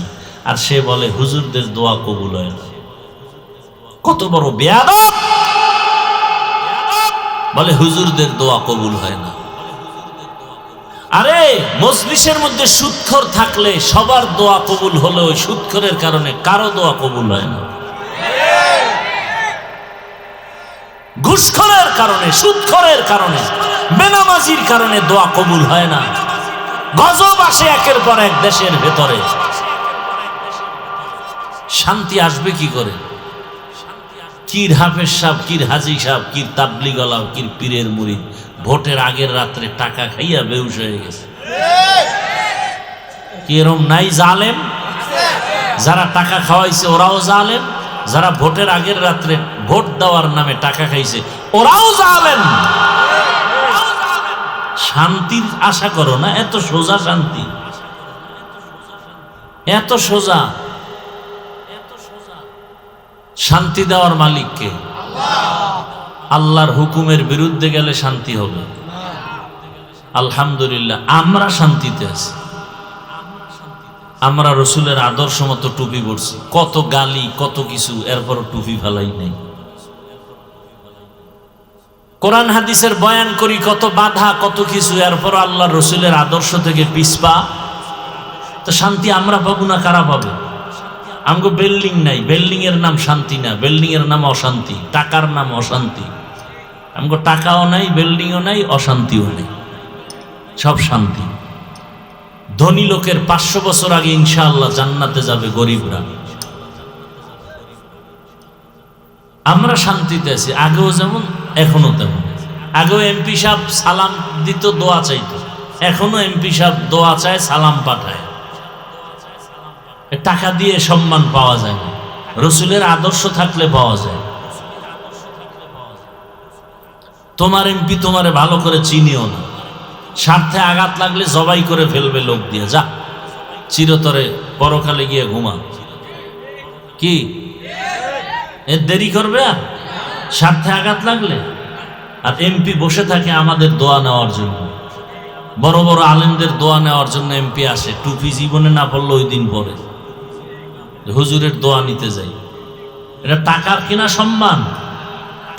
[SPEAKER 1] আর সে বলে হুজুরদের দোয়া কবুল হয় না। কত বড় বেয়াদব! বলে হুজুরদের দোয়া কবুল হয় না। আরে মজলিসের মধ্যে সুদখোর থাকলে সবার দোয়া কবুল হলেও সুদখোরের কারণে কারো দোয়া কবুল হয় না। ঘুষখোরের কারণে, সুদখোরের কারণে, বেনামাজির কারণে দোয়া কবুল হয় না। গজব আসে একের পর এক দেশের ভেতরে। শান্তি আসবে কি করে? কির হাফেজ সাহেব, কির হাজি সাহেব, কির তাবলিগওয়ালা, কির পীরের মুরিদ ভোটের আগের রাত্রে টাকা খাইয়া বেহুশ হয়ে গেছে। কি এরম নাই জালেম? যারা টাকা খাওয়াইছে ওরাও জালেম, যারা ভোটের আগের রাত্রে ভোট দেওয়ার নামে টাকা খাইছে ওরাও জালেম। শান্তির আশা করো না, এত সোজা শান্তি, এত সোজা। শান্তি দেওয়ার মালিককে, আল্লাহর হুকুমের বিরুদ্ধে গেলে শান্তি হবে। আলহামদুলিল্লাহ আমরা শান্তিতে আছি। আমরা রসুলের আদর্শ মতো টুপি পরছি, কত গালি কত কিছু, এরপর টুপি ফেলাই নেই। কোরআন হাদিসের বয়ান করি, কত বাধা কত কিছু, এরপর আল্লাহ রসুলের আদর্শ থেকে পিছপা। তো শান্তি আমরা পাবো না, কারা পাবে? আমগো বিল্ডিং নাই, বিল্ডিং এর নাম শান্তি না, বিল্ডিং এর নাম অশান্তি, টাকার নাম অশান্তি। আমগো টাকাও নাই, বিল্ডিংও নাই, অশান্তিও নেই, সব শান্তি। ধনী লোকের 500 বছর আগে ইনশাআল্লাহ জান্নাতে যাবে গরিবরা। আমরা শান্তিতে আছি, আগেও যেমন এখনো তেমন। আগেও এমপি সাহেব সালাম দিত, দোয়া চাইতো, এখনো এমপি সাহেব দোয়া চায়, সালাম পাঠায়। টাকা দিয়ে সম্মান পাওয়া যায় না, রসুলের আদর্শ থাকলে পাওয়া যায়। তোমার এমপি তোমারে ভালো করে চিনিও না, স্বার্থে আঘাত লাগলে জবাই করে ফেলবে লোক দিয়ে, যা চিরতরে পরকালে গিয়ে ঘুমা। কি এর দেরি করবে? আর স্বার্থে আঘাত লাগলে। আর এমপি বসে থাকে আমাদের দোয়া নেওয়ার জন্য, বড় বড় আলেমদের দোয়া নেওয়ার জন্য এমপি আসে। টুপি জীবনে না পড়লে ওই দিন পরে হুজুরের দোয়া নিতে যাই। এটা টাকার কিনা সম্মান।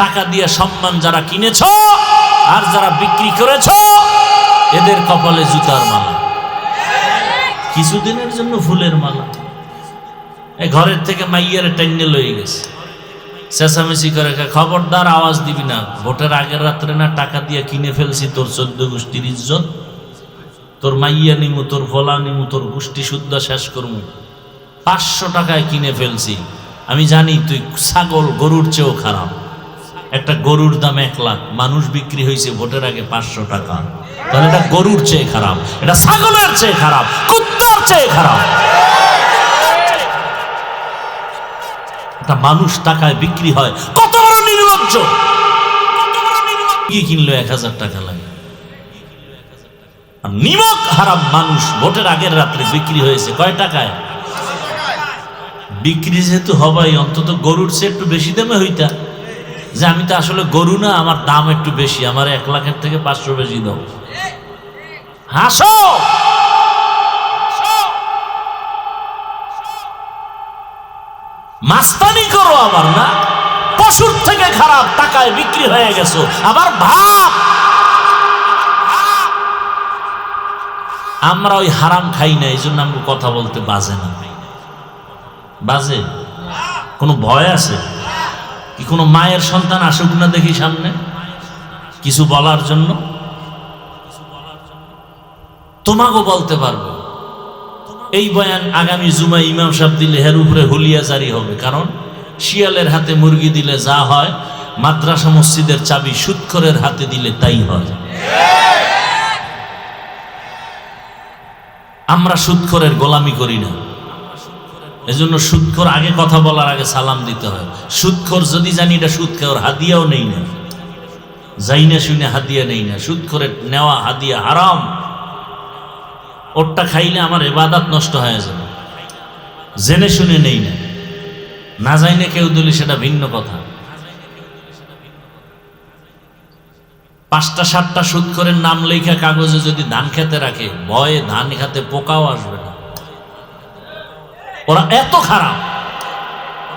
[SPEAKER 1] টাকা দিয়ে সম্মান যারা কিনেছ আর যারা বিক্রি করেছ, এদের কপালে জুতার মালা, কিছুদিনের জন্য ফুলের মালা। এই ঘরের থেকে মাইয়ারে টাইনে লয়ে গেছে, চেঁচামেচি করে, খবরদার আওয়াজ দিবি না, ভোটের আগের রাত্রে না টাকা দিয়ে কিনে ফেলছি তোর 14 গোষ্ঠীর ইজ্জত, তোর মাইয়া নিমু, তোর ভোলা নিমু, তোর গোষ্ঠী শুদ্ধ শেষ করমু। 500 টাকায় কিনে ফেলছি। আমি জানি তুই ছাগল গরুর চেয়েও খারাপ। একটা গরুর দাম 1 লাখ, মানুষ বিক্রি হয়েছে ভোটের আগে 500 টাকা। তাহলে এটা গরুর চেয়ে খারাপ, এটা ছাগলের চেয়ে খারাপ, কুত্তার চেয়ে খারাপ। একটা মানুষ টাকায় বিক্রি হয়, কত বড় নির্লজ্জ! কি কিনলো 1000 টাকা লাগে। নিমক হারাম মানুষ ভোটের আগের রাত্রে বিক্রি হয়েছে কয় টাকায়? বিক্রি যেহেতু হবাই, অন্তত গরুর চেয়ে একটু বেশি দামে হইতা, যে আমি তো আসলে গরু না, আমার দাম একটু বেশি, আমার 1 লাখের থেকে 500 বেশি দাও। হাসো, মাস্তানি করো আবার না, পশুর থেকে খারাপ টাকায় বিক্রি হয়ে গেছো। আবার ভাব আমরা ওই হারাম খাই না, এই জন্য আমাকে কথা বলতে বাজে না। বাজে? কোনো ভয় আছে কি? কোনো মায়ের সন্তান আসুক না দেখি সামনে কিছু বলার জন্য, তোমাকেও বলতে পারবে। এই বয়ান আগামী জুমায় ইমাম সাহেব দিলে এর উপরে হুলিয়া জারি হবে। কারণ শিয়ালের হাতে মুরগি দিলে যা হয়, মাদ্রাসা মসজিদের চাবি সুদখোরের হাতে দিলে তাই হয়। আমরা সুদখোরের গোলামি করি না, এজন্য সুদখোর আগে কথা বলার আগে সালাম দিতে হয়। সুদখোর যদি জানি এটা সুদ খায়, ওর হাদিয়াও নেই না, যাই না শুনে হাদিয়া নেই না। সুদখোরের নেওয়া হাদিয়া হারাম, ওরটা খাইলে আমার ইবাদত নষ্ট হয়ে যাবে। জেনে শুনে নেই না, না জাইনে কেউ দিলে সেটা ভিন্ন কথা। 5টা 7টা সুদখোরের নাম লেখা কাগজে যদি ধান খেতে রাখে, ভয়ে ধান খেতে পোকাও আসবে না। ওরা এত খারাপ,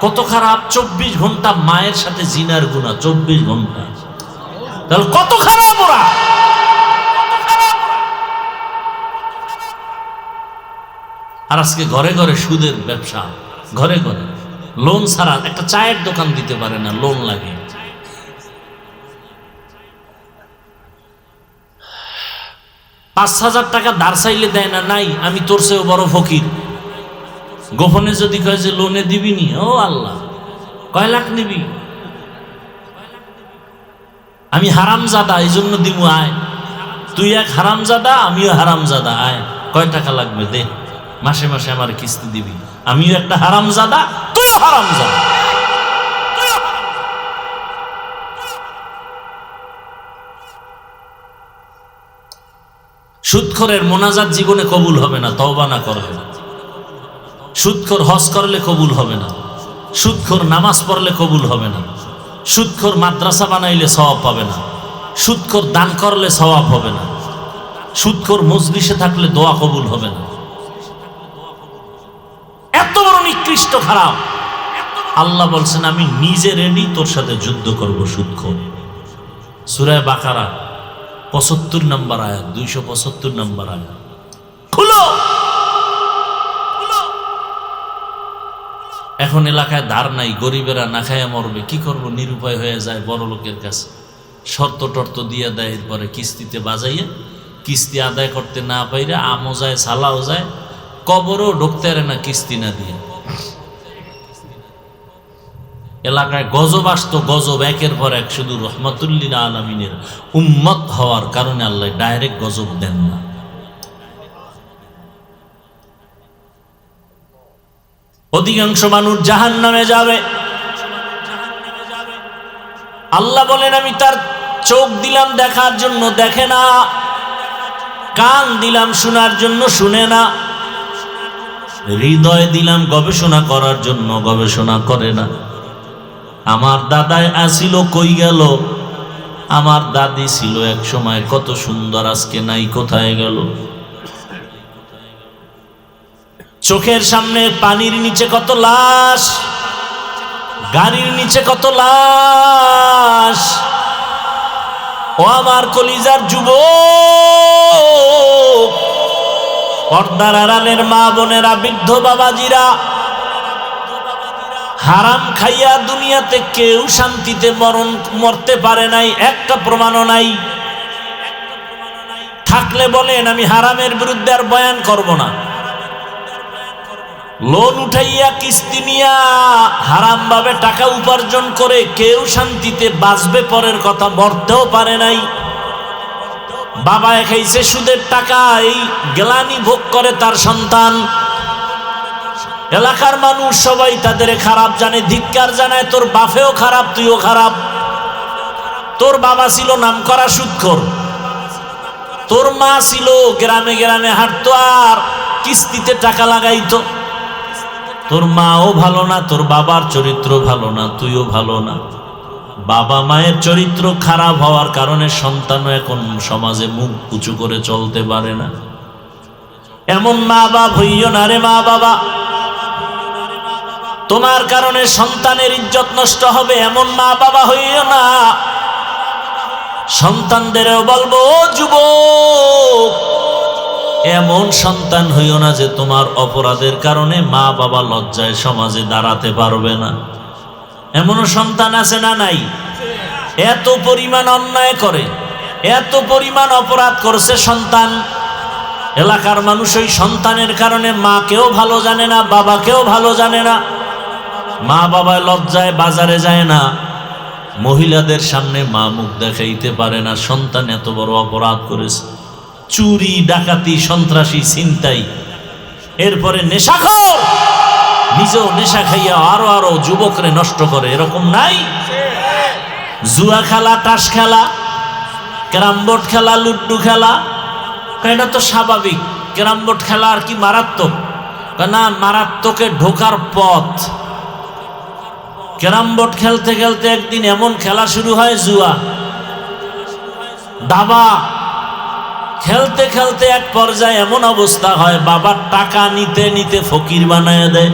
[SPEAKER 1] কত খারাপ! 24 ঘন্টা মায়ের সাথে জিনার গুনাহ, 24 ঘন্টা। তাহলে কত খারাপ ওরা! আর আজকে ঘরে ঘরে সুদের ব্যবসা, ঘরে ঘরে লোন ছাড়া একটা চায়ের দোকান দিতে পারে না, লোন লাগে। $5,000 টাকা ধার চাইলে দেয় না, নাই আমি তোর চেয়েও বড় ফকির। গোপনে যদি কয় যে লোনে দিবি নি, ও আল্লাহ, কয় লাখ নিবি? আমি হারামজাদা, এই জন্য দিমু, আয়। তুই এক হারামজাদা, আমিও হারামজাদা, আয়। কয় টাকা লাগবে দে, মাসে মাসে আমার কিস্তি দিবি। আমিও একটা হারামজাদা, তুইও হারামজাদা। সুদখোরের মোনাজাত জীবনে কবুল হবে না তওবা না করলে। সুদখোর হজ করলে কবুল হবে না, সুদখোর নামাজ পড়লে কবুল হবে না, সুদখোর মাদ্রাসা বানাইলে সওয়াব পাবে না, সুদখোর দান করলে সওয়াব হবে না, সুদখোর মজলিসে থাকলে দোয়া কবুল হবে না। এত বড় নিকৃষ্ট খারাপ। আল্লাহ বলছেন আমি নিজে রেডি তোর সাথে যুদ্ধ করব সুদখোর। সূরা বাকারা ৭৫ নম্বর আয়াত, ২৭৫ নম্বর আয়াত খুলো। এখন এলাকায় ধার নাই, গরিবেরা না খায়া মরবে, কি করব, নিরুপায় হয়ে যায় বড় লোকের কাছে, শর্ত টর্ত দিয়ে দেয়, এরপরে কিস্তিতে বাজাইয়ে কিস্তি আদায় করতে না পাইরে আমও যায় সালাও যায়, কবরও ঢুকতে পারে না কিস্তি না দিয়ে। এলাকায় গজব আসতো, গজব একের পর এক, শুধু রহমাতুল্লিল আলামিনের উম্মত হওয়ার কারণে আল্লাহ ডাইরেক্ট গজব দেন না। অধিকাংশ মানুষ জাহান্নামে যাবে। আল্লাহ বলেন আমি তার চোখ দিলাম দেখার জন্য, দেখে না, কান দিলাম শোনার জন্য, শুনে না, হৃদয় দিলাম গবেষণা করার জন্য, গবেষণা করে না। আমার দাদায় আসিল কই গেল, আমার দাদি ছিল এক সময় কত সুন্দর, আজকে নাই, কোথায় গেল? চোখের সামনে পানির নিচে কত লাশ, গাড়ির নিচে কত লাশ। ও আমার কলিজার যুবক, পর্দার আড়ালের মা বোনেরা, বৃদ্ধ বাবাজিরা, হারাম খাইয়া দুনিয়াতে কেউ শান্তিতে মরতে পারে নাই, একটা প্রমাণও নাই। থাকলে বলেন আমি হারামের বিরুদ্ধে আর বয়ান করব না। লোন উঠাইয়া কিস্তি নিয়া হারাম ভাবে টাকা উপার্জন করে কেউ শান্তিতে বাঁচবে পরের কথা, মরতেও পারে নাই। বাবা খাইছে সুদের টাকা, এই গ্লানি ভোগ করে তার সন্তান। এলাকার মানুষ সবাই তাদের খারাপ জানে, ধিক্কার জানায়, তোর বাপেও খারাপ, তুইও খারাপ। তোর বাবা ছিল নামকরা সুদখোর, তোর মা ছিল গ্রামে গ্রামে হাঁটতো আর কিস্তিতে টাকা লাগাইতো। তোর মাও ভালো না, তোর বাবার চরিত্র ভালো না, তুইও ভালো না। বাবা মায়ের চরিত্র খারাপ হওয়ার কারণে সন্তানও এখন সমাজে মুখ উঁচু করে চলতে পারে না। এমন মা বাপ হইও না রে মা বাবা, তোমার কারণে সন্তানের ইজ্জত নষ্ট হবে, এমন মা বাবা হইও না। সন্তানদেরও বলবো ও যুবক, এমন সন্তান হইও না যে তোমার অপরাধের কারণে মা বাবা লজ্জায় সমাজে দাঁড়াতে পারবে না। এমনও সন্তান আছে না নাই? এত পরিমাণ অন্যায় করে, এত পরিমাণ অপরাধ করছে সন্তান, এলাকার মানুষ ওই সন্তানের কারণে মাকেও ভালো জানে না, বাবাকেও ভালো জানে না। মা বাবা লজ্জায় বাজারে যায় না, মহিলাদের সামনে মা মুখ দেখাইতে পারে না, সন্তান এত বড় অপরাধ করেছে। চুরি, ডাকাতি, সন্ত্রাসী, ছিনতাই, এরপরে নেশাখোর, নিজেও নেশা খাইয়া আরো আরো যুবকরে নষ্ট করে, এরকম নাই? জুয়া খেলা, তাস খেলা, ক্যারাম বোর্ড খেলা, লুড্ডু খেলা, এটা তো স্বাভাবিক। ক্যারাম বোর্ড খেলা আর কি মারাত্মক? না, মারাত্মকে ঢোকার পথ। ক্যারাম বোর্ড খেলতে খেলতে একদিন এমন খেলা শুরু হয়, জুয়া, দাবা, খেলতে খেলতে এক পর্যায়ে এমন অবস্থা হয় বাবার টাকা নিতে নিতে ফকির বানায় দেয়।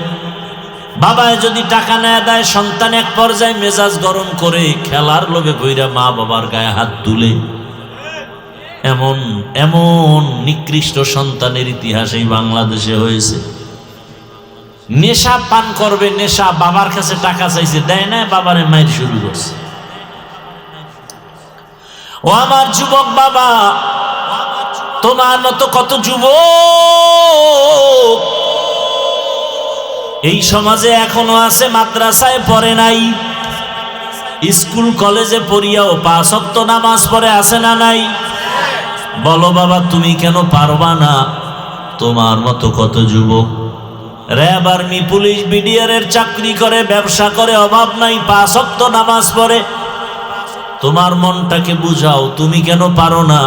[SPEAKER 1] বাবায় যদি টাকা না দেয়, সন্তান এক পর্যায়ে মেজাজ গরম করে খেলার লোভে কইরা মা বাবার গায়ে হাত তুলে। এমন এমন নিকৃষ্ট সন্তানের ইতিহাস এই বাংলাদেশে হয়েছে। নেশা পান করবে, নেশা, বাবার কাছে টাকা চাইছে, দেয় না, বাবারে মাইর শুরু করছে। ও আমার যুবক বাবা, তোমার মতো কত যুবক এই সমাজে এখনো আছে, মাদ্রাসায় পড়ে নাই, স্কুল কলেজে পড়িয়াও ৫ ওয়াক্ত নামাজ পড়ে, আছে না নাই? বলো বাবা, তুমি কেন পারবা না? তোমার মতো কত যুবক র্যাব, আর্মি, পুলিশ, বিডিআর এর চাকরি করে, ব্যবসা করে, অভাব নাই, ৫ ওয়াক্ত নামাজ পড়ে। তোমার মনটাকে বুঝাও, তুমি কেন পারো না?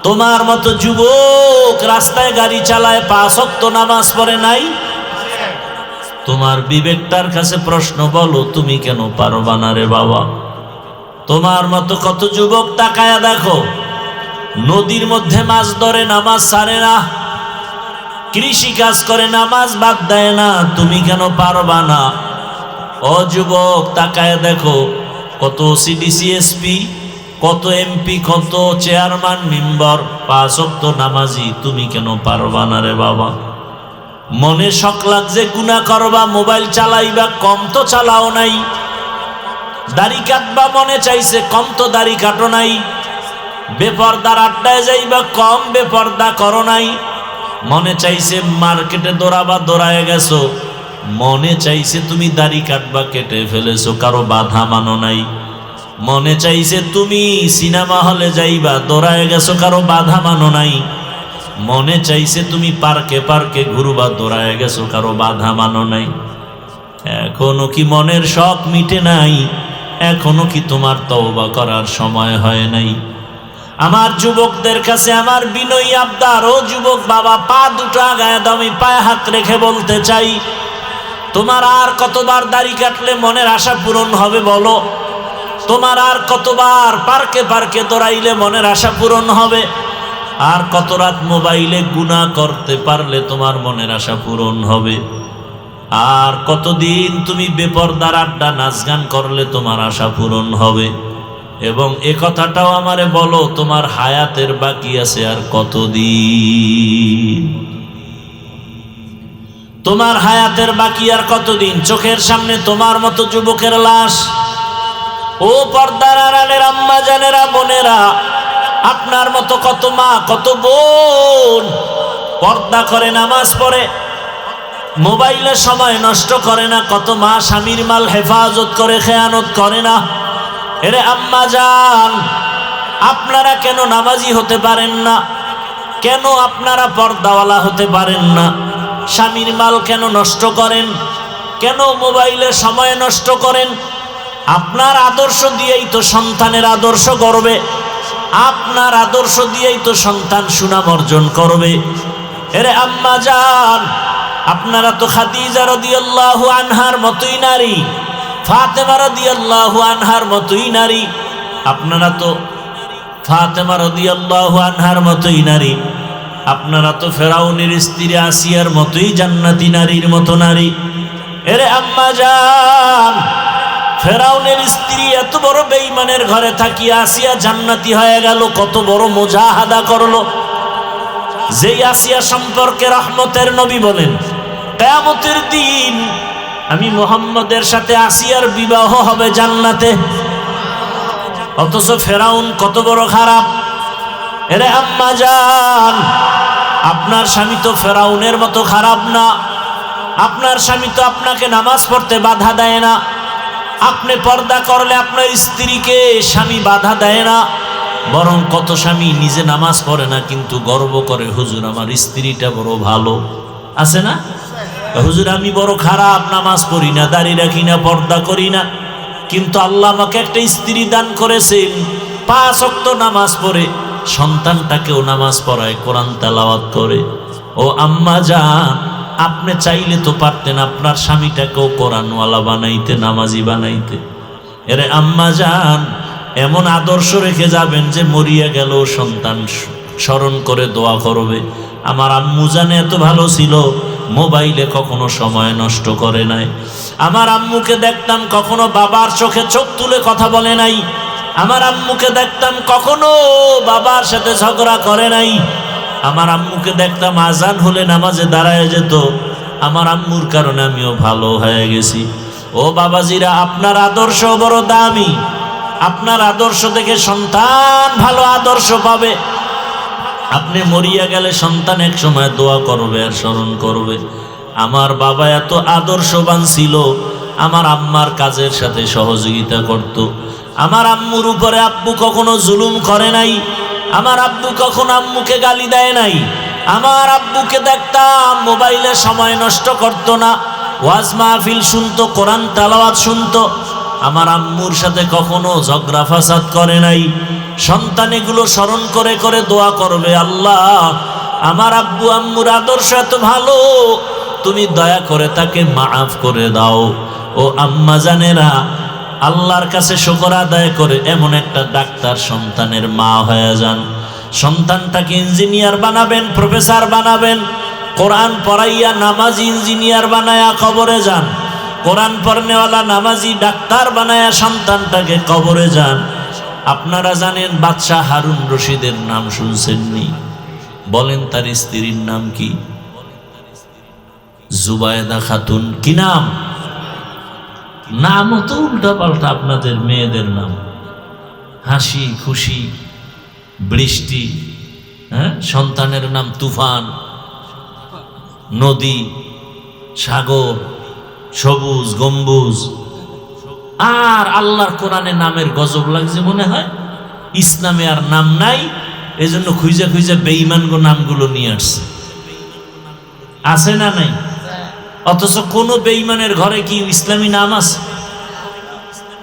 [SPEAKER 1] তোমার মতো যুবক রাস্তায় গাড়ি চালায় 5 ওয়াক্ত নামাজ পড়ে নাই। তোমার বিবেকটার কাছে প্রশ্ন, বলো তুমি কেন পারবা না রে বাবা? তোমার মতো কত যুবক তাকায়া দেখো, নদীর মধ্যে মাছ ধরে নামাজ ছাড়ে না, কৃষি কাজ করে নামাজ বাদ দেয় না, তুমি কেন পারবা না? ও যুবক তাকায়া দেখো, কত সিডিসিএসপি, কত এমপি, কত চেয়ারম্যান মেম্বার 5 ওয়াক্ত নামাজি, তুমি কেন পারবা না রে বাবা? মনে শখ লাগছে গুনাহ করবা, মোবাইল চালাইবা, কম তো চালাও নাই। দাড়ি কাটবা মনে চাইছে, কম তো দাড়ি কাটো নাই। বেপরদার আড্ডায় যাইবা, কম বেপরদা করো নাই। মনে চাইছে মার্কেটে দৌড়াবা, দৌড়ায় গেছো। মনে চাইছে তুমি দাড়ি কাটবা, কেটে ফেলেছো, কারো বাধা মানো নাই। মনে চাইছে তুমি সিনেমা হলে যাইবা, দৌড়ায় গেছো, কারো বাধা মানো নাই। মনে চাইছে তুমি পার্কে পার্কে ঘুরবা, দৌড়ায় গেছো, কারো বাধা মানো নাই। এখনো কি মনের শখ মিটে নাই? এখনো কি তোমার তওবা করার সময় হয় নাই? আমার যুবকদের কাছে আমার বিনয়ী আবদার, ও যুবক বাবা, পা দুটো আগায় দাও, আমি পায়ে হাত রেখে বলতে চাই, তোমার আর কতবার দাড়ি কাটলে মনের আশা পূরণ হবে বলো? তোমার আর কতবার পার্কে পার্কে দৌড়াইলে মনের আশা পূরণ হবে? আর কত রাত মোবাইলে গুনাহ করতে পারলে তোমার মনের আশা পূরণ হবে? আর কতদিন তুমি বেপরদার আড্ডা নাচ গান করলে তোমার আশা পূরণ হবে? এবং এ কথাটাও আমারে বলো, তোমার হায়াতের বাকি আছে আর কতদিন? তোমার হায়াতের বাকি আর কতদিন? চোখের সামনে তোমার মতো যুবকের লাশ। ও পর্দার আড়ালের আম্মা জানেরা, বোনেরা, আপনার মতো কত মা, কত বোন পর্দা করে নামাজ পড়ে, মোবাইলে সময় নষ্ট করে না। কত মা স্বামীর মাল হেফাজত করে, খেয়ানত করে না। এরে আম্মা জান, আপনারা কেন নামাজি হতে পারেন না? কেন আপনারা পর্দাওয়ালা হতে পারেন না? স্বামীর মাল কেন নষ্ট করেন? কেন মোবাইলে সময় নষ্ট করেন? আপনার আদর্শ দিয়েই তো সন্তানের আদর্শ গড়বে, আপনার আদর্শ দিয়েই তো সন্তান সুনাম অর্জন করবে। এরে আম্মা জান, আপনারা তো খাদিজা রাদিয়াল্লাহু আনহার মতোই নারী, ফাতেমা রাদিয়াল্লাহু আনহার মতোই নারী। আপনারা তো ফাতেমা রাদিয়াল্লাহু আনহার মতোই নারী। আপনারা তো ফেরাউনের স্ত্রী আসিয়ার মতোই জান্নাতি নারীর মতো নারী। এরে আম্মা জান, ফেরাউনের স্ত্রী এত বড় বেঈমানের ঘরে থাকি আসিয়া জান্নাতি হয়ে গেল, কত বড় মুজাহাদা করলো। যেই আসিয়া সম্পর্কে রহমতের নবী বলেন, কিয়ামতের দিন আমি মুহাম্মদের সাথে আসিয়ার বিবাহ হবে জান্নাতে। অথচ ফেরাউন কত বড় খারাপ। এরে আম্মা জান, আপনার স্বামী তো ফেরাউনের মতো খারাপ না। আপনার স্বামী তো আপনাকে নামাজ পড়তে বাধা দেয় না। আপনি পর্দা করলে আপনার স্ত্রীকে স্বামী বাধা দেয় না। বরং কত স্বামী নিজে নামাজ পড়ে না, কিন্তু গর্ব করে, হুজুর আমার স্ত্রীটা বড় ভালো। আছে না? হুজুর আমি বড় খারাপ, নামাজ পড়ি না, দাড়ি রাখি না, পর্দা করি না, কিন্তু আল্লাহ আমাকে একটা স্ত্রী দান করেছেন, 5 ওয়াক্ত নামাজ পড়ে, সন্তানটাকেও নামাজ পড়ায়, কোরআন তেলাওয়াত করে। ও আম্মা জান, আপনি চাইলে তো পারতেন আপনার স্বামীটাকেও কোরআনওয়ালা বানাইতে, নামাজি বানাইতে। এরে আম্মা জান, এমন আদর্শ রেখে যাবেন যে মরিয়া গেল সন্তান স্মরণ করে দোয়া করবে। আমার আম্মু জানে এত ভালো ছিল, মোবাইলে কখনো সময় নষ্ট করে নাই। আমার আম্মুকে দেখতাম কখনো বাবার চোখে চোখ তুলে কথা বলে নাই। আমার আম্মুকে দেখতাম কখনো বাবার সাথে ঝগড়া করে নাই। আমার আম্মুকে দেখতাম আজান হলে নামাজে দাঁড়ায় যেত। আমার আম্মুর কারণে আমিও ভালো হয়ে গেছি। ও বাবাজিরা, আপনার আদর্শ বড় দামি। আপনার আদর্শ দেখে সন্তান ভালো আদর্শ পাবে। আপনি মরিয়া গেলে সন্তান এক সময় দোয়া করবে আর স্মরণ করবে, আমার বাবা এত আদর্শবান ছিল, আমার আম্মার কাজের সাথে সহযোগিতা করত। আমার আম্মুর উপরে আব্বু কখনো জুলুম করে নাই। আমার আব্বু কখনো আম্মুকে গালি দেয় নাই। আমার আব্বুকে দেখতাম মোবাইলে সময় নষ্ট করতো না, ওয়াজ মাহফিল শুনতো, কোরআন তেলাওয়াত শুনতো। আমার আম্মুর সাথে কখনো ঝগড়া ফাসাদ করে নাই। সন্তান এগুলো স্মরণ করে করে দোয়া করবে, আল্লাহ আমার আব্বু আম্মুর আদর্শ এত ভালো, তুমি দয়া করে তাকে মাফ করে দাও। ও আম্মা জানেরা, আল্লাহর কাছে শুকর আদায় করে এমন একটা ডাক্তার সন্তানের মা হয়ে যান। সন্তানটাকে ইঞ্জিনিয়ার বানাবেন, প্রফেসর বানাবেন, কোরআন পড়াইয়া নামাজি ইঞ্জিনিয়ার বানায়া কবরে যান, কোরআন পড়নেওয়ালা নামাজি ডাক্তার বানায়া সন্তানটাকে কবরে যান। আপনারা জানেন বাদশাহ হারুন রশিদের নাম শুনছেননি? বলেন তার স্ত্রীর নাম কি? জুবায়েদা খাতুন। কি নাম? নামও তো উল্টা পাল্টা আপনাদের মেয়েদের নাম। হাসি খুশি, বৃষ্টি, হ্যাঁ, সন্তানের নাম তুফান, নদী, সাগর, সবুজ গম্বুজ। আর আল্লাহর কোরআনে নামের গজব লাগছে মনে হয়, ইসলামে আর নাম নাই, এজন্য খুঁজে খুঁজে বেঈমানগো নামগুলো নিয়ে আসছে। আছে না নাই? অথচ কোন বেঈমানের ঘরে কি ইসলামী নাম আছে?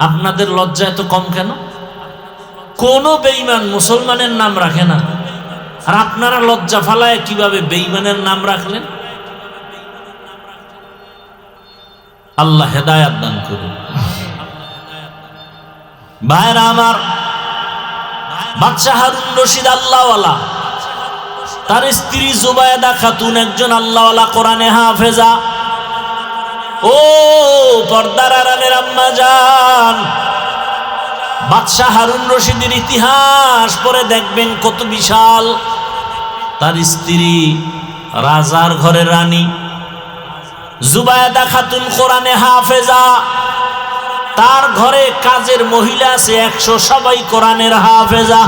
[SPEAKER 1] আপনাদের লজ্জা এত কম কেন? কোন বেঈমান মুসলমানের নাম রাখে না, আর আপনারা লজ্জা ফালায় কিভাবে বেঈমানের নাম রাখলেন? আল্লাহ হেদায়াত দান করুন। ভাইরা আমার, বাদশাহ হারুন রশিদ আল্লাহওয়ালা, তার স্ত্রী জুবায়েদা খাতুন একজন আল্লাহওয়ালা, কোরআনে হাফেজা। ও পর্দার আড়ালের আম্মা জান, বাদশাহ হারুন রশিদের ইতিহাস পড়ে দেখবেন কত বিশাল। তার স্ত্রী রাজার ঘরের রানী, জুবায়েদা খাতুন কোরআনে হাফেজা। তার ঘরে কাজের মহিলা আছে 100, সবাই কোরআনের হাফেজা।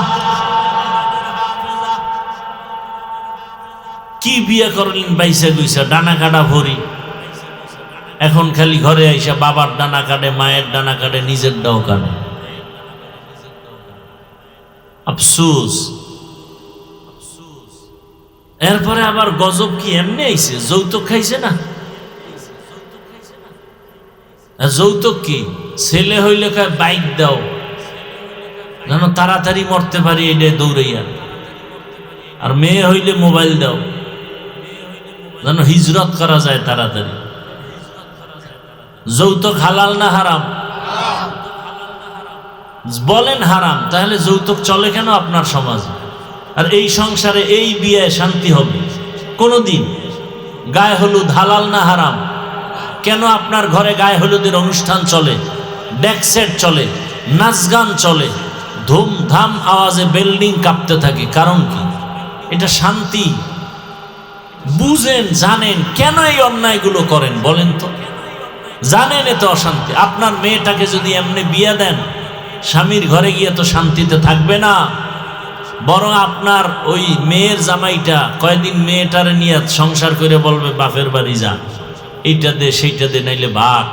[SPEAKER 1] কি বিয়ে করলেন বাইসা গুইসা, ডানা কাটা ভরি। এখন খালি ঘরে আইসা বাবার ডানা কাটে, মায়ের ডানা কাটে, নিজের ডাও কাটে। আফসোস। এরপরে আবার গজব কি এমনি আইছে, যৌতুক খাইছে না? যৌতুক কি? ছেলে হইলে বাইক দাও, যেন তাড়াতাড়ি মরতে পারি এটা দৌড়াইয়া, আর মেয়ে হইলে মোবাইল দাও, যেন হিজরত করা যায় তাড়াতাড়ি। যৌতুক হালাল না হারাম? বলেন হারাম, তাহলে যৌতুক চলে কেন আপনার সমাজে? আর এই সংসারে এই বিয়ে শান্তি হবে কোনদিন? গায়ে হলুদ হালাল না হারাম? কেন আপনার ঘরে গায়ে হলুদের অনুষ্ঠান চলে, ডেক সেট চলে, নাচ গান চলে, ধুমধাম আওয়াজে বিল্ডিং কাঁপতে থাকে? কারণ কি? এটা শান্তি। বুঝেন, জানেন কেন এই অন্যায়গুলো করেন বলেন তো? জানেন এত অশান্তি। আপনার মেয়েটাকে যদি এমনি বিয়ে দেন, স্বামীর ঘরে গিয়ে তো শান্তিতে থাকবে না, বরং আপনার ওই মেয়ের জামাইটা কয়দিন মেয়েটারে নিয়ে সংসার করে বলবে বাপের বাড়ি যা, এইটা দে সেইটা দে, নাইলে ভাগ,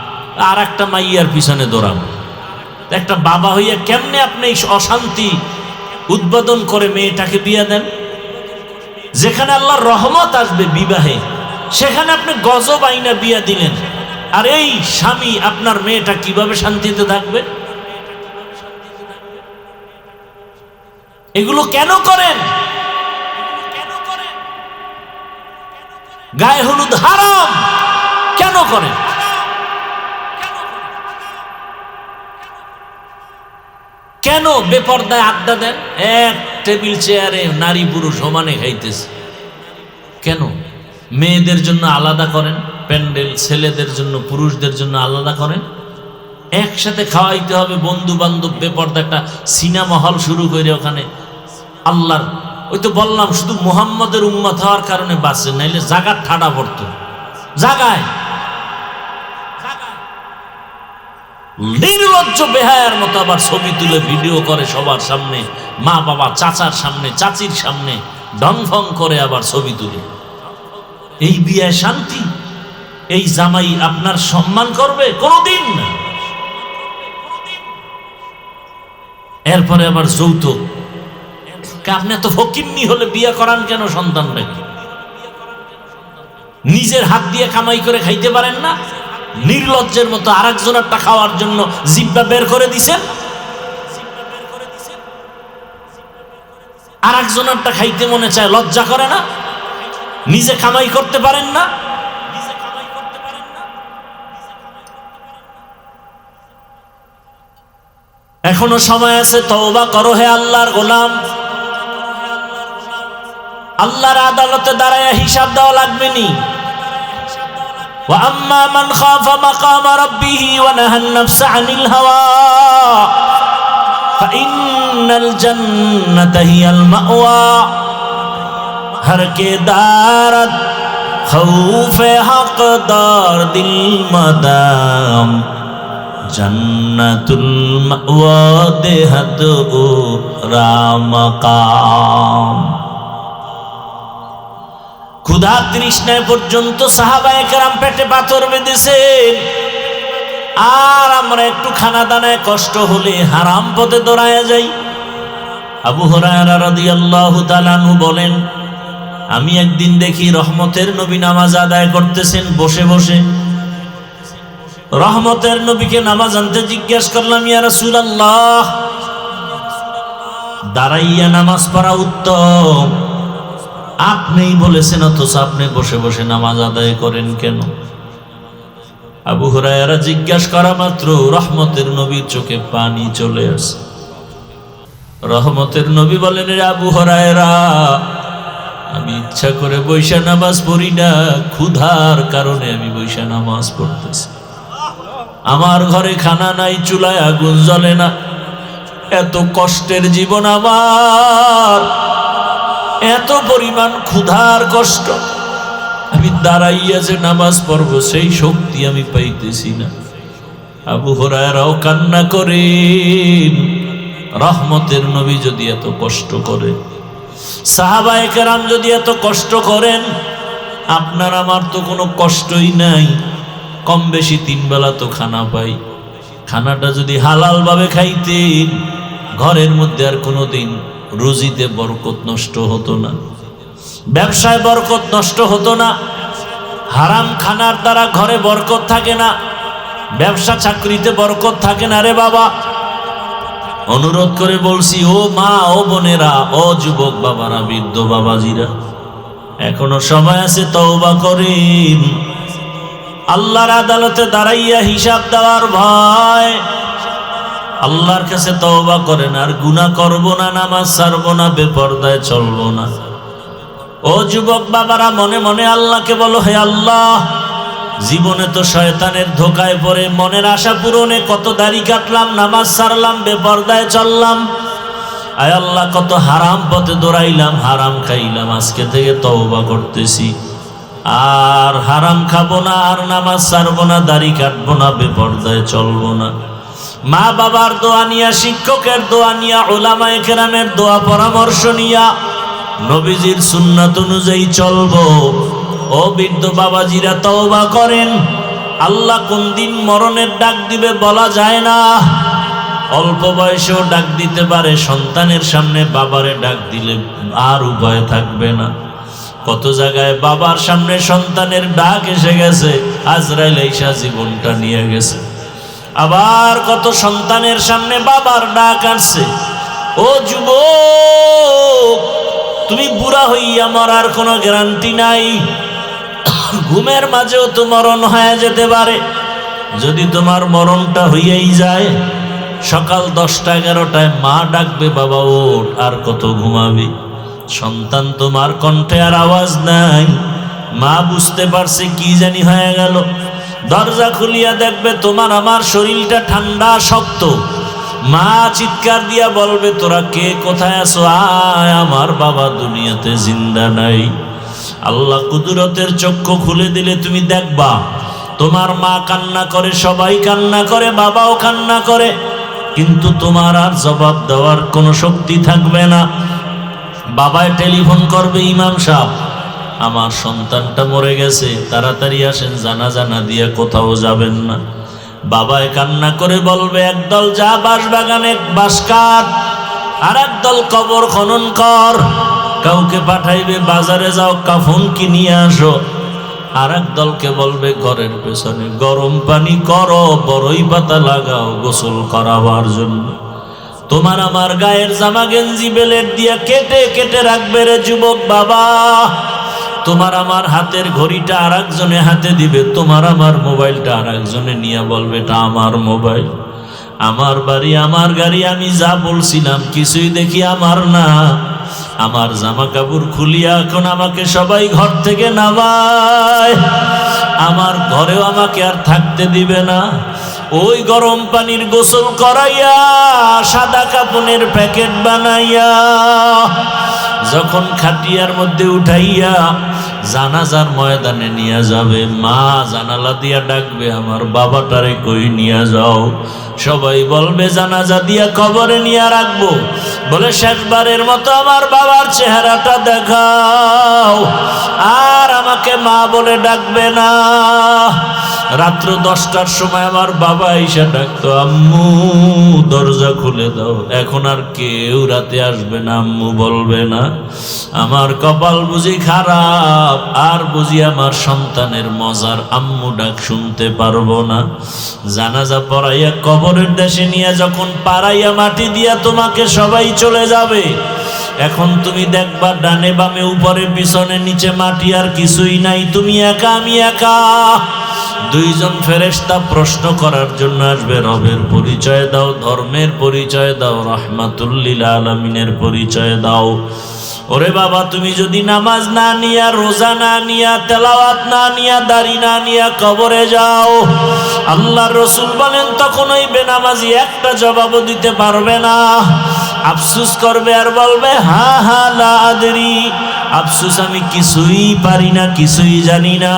[SPEAKER 1] আর একটা মাইয়ার পিছনে দৌড়াবো। একটা বাবা হইয়া কেমনে আপনি অশান্তি উদ্বোধন করে মেয়েটাকে বিয়ে দেন? যেখানে আল্লাহর রহমত আসবে বিবাহে, সেখানে আপনি গজব আইনা বিয়ে দিলেন। আর এই স্বামী আপনার মেয়েটা কিভাবে শান্তিতে থাকবে? এগুলো কেন করেন? গায়ে হলুদ হারাম কেন করেন? কেন বেপরদায় আড্ডা দেন? এক টেবিল চেয়ারে নারী পুরুষ সমানে খাইতেছে কেন? মেয়েদের জন্য আলাদা করেন প্যান্ডেল, ছেলেদের জন্য পুরুষদের জন্য আলাদা করেন। একসাথে খাওয়াইতে হবে বন্ধু বান্ধব, বেপরদা একটা সিনেমা হল শুরু করে ওখানে আল্লাহর, ওই তো বললাম শুধু মুহাম্মদের উম্মত হওয়ার কারণে বাঁচে, নাইলে জাগার ঠাডা পড়তো। জাগায় নির্লজ্জ বেহায়ার মতো আবার ছবি তুলে ভিডিও করে সবার সামনে, মা বাবা চাচার সামনে, চাচির সামনে ঢং ফং করে আবার ছবি তুলে। এই বিয়ে শান্তি? এই জামাই আপনার সম্মান করবে? কোনদিন না। এরপরে আবার যৌতুক। আপনি এত ফকিন্নি হলে বিয়ে করান কেন সন্তানটাকে? নিজের হাত দিয়ে কামাই করে খাইতে পারেন না? নির্লজ্জের মতো আরেকজনেরটা খাওয়ার জন্য জিহ্বা বের করে দিছেন। আর একজনেরটা খাইতে মনে চায়, লজ্জা করে না? নিজে কামাই করতে পারেন না? এখনো সময় আছে, তওবা করো হে আল্লাহর গোলাম। আল্লাহর আদালতে দাঁড়ায় হিসাব দেওয়া লাগবে নি। ওয়া আম্মা মান খাফা মাকামা রাব্বিহি ওয়া নাহান নাফসা আনিল হাওয়া ফাইন্নাল জান্নাতা হিয়াল মাওয়া। हर के दारत खौफे हकदार दिल मदाम जन्नतुल मअवा देहत ओ रामकाम। ক্ষুধা তৃষ্ণায় পর্যন্ত সাহাবায়ে কেরাম পেটে পাথর বেঁধেছে, আর আমরা একটু খানা দানায় কষ্ট হলে হারাম পথে দৌড়ায়া যাই। আবু হুরায়রা রাদিয়াল্লাহু তাআলা আনহু বলেন, আমি একদিন দেখি রহমতের নবী নামাজ আদায় করতেছেন বসে বসে। রহমতের নবীকে নামাজ আনতে জিজ্ঞেস করলাম, ইয়া রাসূলুল্লাহ, দাঁড়াইয়া নামাজ পড়া উত্তম, আপনিই বলেছেন, অথচ আপনি বসে বসে নামাজ আদায় করেন কেন? আবু হুরায়রা জিজ্ঞাসা করা মাত্র রহমতের নবীর চোখে পানি চলে আসে। রহমতের নবী বলেন, রে আবু হুরায়রা, আমি ইচ্ছা করে বৈশা নামাজ পড়ি না, ক্ষুধার কারণে আমি বৈশা নামাজ পড়তেছি। আমার ঘরে খানা নাই, চুলায় আগুন জ্বলে না, এত কষ্টের জীবন আমার, এত পরিমাণ ক্ষুধার কষ্ট, আমি দাঁড়াইয়া যে নামাজ পড়বো সেই শক্তি আমি পাইতেছি না। আবু হুরায়রাও কান্না করেন, রহমতের নবী যদি এত কষ্ট করে, সাহাবায়ে কেরাম যদি এত কষ্ট করেন, আপনার আমার তো কোনো কষ্টই নাই, কম বেশি 3 বেলা তো খানা পাই। খানাটা যদি হালাল ভাবে খাইতেন, ঘরের মধ্যে আর কোনোদিন রুজিতে বরকত নষ্ট হতো না, ব্যবসায় বরকত নষ্ট হতো না। হারাম খানার দ্বারা ঘরে বরকত থাকে না, ব্যবসা চাকরিতে বরকত থাকে না। রে বাবা, অনুরোধ করে বলছি, ও মা, ও বোনেরা, ও যুবক বাবারা, বৃদ্ধ বাবাজিরা, এখনো সময় আছে, তওবা করেন। আল্লাহর আদালতে দাঁড়াইয়া হিসাব দেওয়ার ভয়, আল্লাহর কাছে তওবা করেন। আর গুনাহ করব না, নামাজ ছাড়ব না, বেপরদায় চলব না। ও যুবক বাবারা, মনে মনে আল্লাহকে বলো, হে আল্লাহ, জীবনে তো শয়তানের ধোকায় পড়ে মনের আশা পূরণে কত দাড়ি কাটলাম, নামাজ ছাড়লাম, বেপরদায় চললাম। আয় আল্লাহ, কত হারাম পথে দৌড়াইলাম, হারাম খাইলাম। আজকে থেকে তওবা করতেছি, আর হারাম খাবো না, আর নামাজ ছাড়বো না, দাড়ি কাটবো না, বেপরদায় চলবো না। মা বাবার দোয়া নিয়া, শিক্ষকের দোয়া নিয়া, উলামায়ে কেরামের দোয়া পরামর্শ নিয়া নবীজির সুন্নাত অনুযায়ী চলবো। ও বৃদ্ধ বাবাজিরা, তওবা করেন। আল্লাহ কোন দিন মরণের ডাক দিবে বলা যায় না। অল্প বয়সেও ডাক দিতে পারে, সন্তানের সামনে বাবারে ডাক দিলে আর উপায় থাকবে না। কত জায়গায় বাবার সামনে সন্তানের ডাক এসে গেছে, আজরাইল আইসা জীবনটা নিয়ে গেছে। আবার কত সন্তানের সামনে বাবার ডাক আসছে। ও যুবক, তুমি বুড়া হইয়া মরার কোনো গ্যারান্টি নাই, ঘুমের মাঝেও তো মরণ হয়ে যেতে পারে। যদি তোমার মরণটা হইয়াই যায়, সকাল 10টা-11টায় মা ডাকবে, বাবা ওঠ, আর কত ঘুমাবি? সন্তান তোমার কণ্ঠে আর আওয়াজ নাই, মা বুঝতে পারছে কি জানি হয়ে গেল। দরজা খুলিয়া দেখবে তোমার আমার শরীরটা ঠান্ডা শক্ত। মা চিৎকার দিয়া বলবে, তোরা কে, কোথায় আছো? আয়, আমার বাবা দুনিয়াতে জিন্দা নাই। আল্লাহ কুদরতের চক্ষু খুলে দিলে তুমি দেখবা তোমার মা কান্না করে, সবাই কান্না করে, বাবাও কান্না করে, কিন্তু তোমার আর জবাব দেওয়ার কোনো শক্তি থাকবে না। বাবায় টেলিফোন করবে, ইমাম সাহেব, আমার সন্তানটা মরে গেছে, তাড়াতাড়ি আসেন, জানাজা না দিয়া কোথাও যাবেন না। বাবায় কান্না করে বলবে, একদল যা বাঁশ বাগানে বাঁশ কাট, আর একদল কবর খনন কর। কাউকে পাঠাইবে, বাজারে যাও, কাফন কিনিয়ে আসো। আর এক দলকে বলবে, ঘরের পেছনে গরম পানি করো, বড়ই পাতা লাগাও গোসল করাবার জন্য। তোমার আমার গায়ের জামা গেঞ্জি বেলেট দিয়া কেটে কেটে রাখবে রে যুবক বাবা। তোমার আমার হাতের ঘড়িটা আর একজনে হাতে দিবে, তোমার আমার মোবাইলটা আর একজনে নিয়ে বলবে এটা আমার মোবাইল, আমার বাড়ি, আমার গাড়ি, আমি যা বলছিলাম কিছুই দেখি আমার না। আমার জামা কাপড় খুলিয়া এখন আমাকে সবাই ঘর থেকে নামায়, আমার ঘরেও আমাকে আর থাকতে দিবে না। ওই গরম পানির গোসল করাইয়া সাদা কাপড়ের প্যাকেট বানাইয়া যখন খাটিয়ার মধ্যে উঠাইয়া জানাজার ময়দানে নিয়ে যাবে, মা জানালা দিয়া ডাকবে আমার বাবাটারে কই নিয়ে যাও। সবাই বলবে জানাজা দিয়া কবরে নিয়ে রাখবো, বলে শেষবারের মতো আমার বাবার চেহারাটা দেখাও, আর আমাকে মা বলে ডাকবে না। রাত্র 10টার সময় আমার বাবা এসে ডাকতো, আম্মু দরজা খুলে দাও। এখন আর কেউ রাতে আসবে না, আম্মু বলবে না। আমার কপাল বুঝি খারাপ, আর বুঝি আমার সন্তানের মজার আম্মু ডাক শুনতে পারবো না। জানাজা পড়াইয়া কবরের দেশে নিয়ে যখন পাড়াইয়া মাটি দিয়া তোমাকে সবাই চলে যাবে, এখন তুমি দেখবা ডানে বামে উপরে পিছনে নিচে মাটি আর কিছুই নাই, তুমি একা আমি একা। দুইজন ফেরেশতা প্রশ্ন করার জন্য আসবে, রবের পরিচয় দাও, ধর্মের পরিচয় দাও, রাহমাতুল লিল আলামিনের পরিচয় দাও। ওরে বাবা, তুমি যদি নামাজ না নিয়া, রোজা না নিয়া, তেলাওয়াত না নিয়া, দাড়ি না নিয়া কবরে যাও, আল্লাহর রাসূল বলেন তখন ওই বেনামাজি একটা জবাবও দিতে পারবে না। আফসোস করবে আর বলবে হা হা লা আদরি, আফসোস আমি কিছুই পারি না, কিছুই জানি না।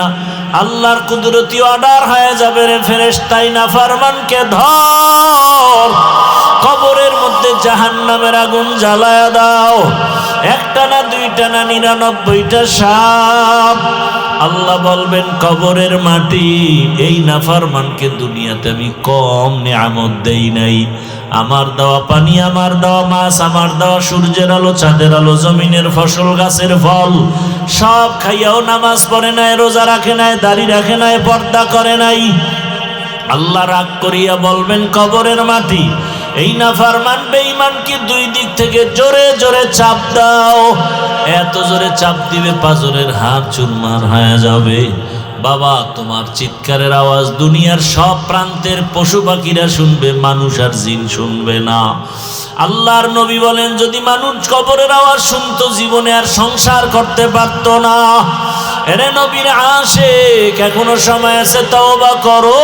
[SPEAKER 1] আল্লাহর কুদরতি অর্ডার হয়ে যাবে, রে ফেরেশতাই নাফরমানকে ধর, কবরের মধ্যে জাহান্নামের আগুন জ্বালায়া দাও, একটা না দুইটা না 99টা সাপ। আল্লাহ বলবেন কবরের মাটি, এই নাফরমানকে দুনিয়াতে আমি কম নিয়ামত দেই নাই। আমার দেওয়া পানি, আমার দেওয়া মাছ, আমার দেওয়া সূর্যের আলো, চাঁদের আলো, জমিনের ফসল, গাছের ফল সব খাইয়াও নামাজ পড়ে নাই, রোজা রাখে নাই, দাড়ি রাখে নাই, পর্দা করে নাই। আল্লাহ রাগ করিয়া বলবেন কবরের মাটি, এই নাফরমান বেঈমানকে দুই দিক থেকে জোরে জোরে চাপ দাও। এত জোরে চাপ দিবে পাঁজরের হাড় চুরমার হয়ে যাবে। বাবা, তোমার চিৎকারের আওয়াজ দুনিয়ার সব প্রান্তের পশু পাখিরা শুনবে, মানুষ আর জিন শুনবে না। আল্লাহর নবী বলেন যদি মানুষ কবরের আওয়াজ শুনতো, জীবনে আর সংসার করতে পারতো না। এরে নবীর আশিক, এখনো সময় আছে, তওবা করো,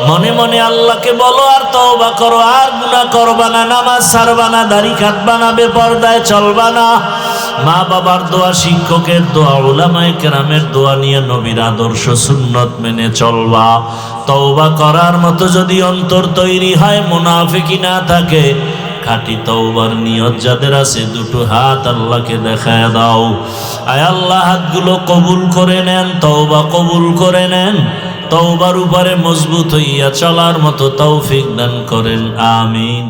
[SPEAKER 1] মনে মনে আল্লাহকে বলো আর তওবা করো, আর গুনাহ করবা না, নামাজ ছাড়বা না, দাড়ি কাটবা না, বেপরদায় চলবা না। মা বাবার দোয়া, শিক্ষকের দোয়া, উলামায়ে কেরামের দোয়া নিয়ে নবীর আদর্শ সুন্নত মেনে চলবা। তওবা করার মতো যদি অন্তর তৈরি হয়, মুনাফিকি না থাকে, খাঁটি তওবার নিয়ত যাদের আছে, দুটো হাত আল্লাহকে দেখায় দাও। আয় আল্লাহ, হাতগুলো কবুল করে নেন, তওবা কবুল করে নেন, তওবার উপরে মজবুত হইয়া চলার মতো তৌফিক দান করেন, আমিন।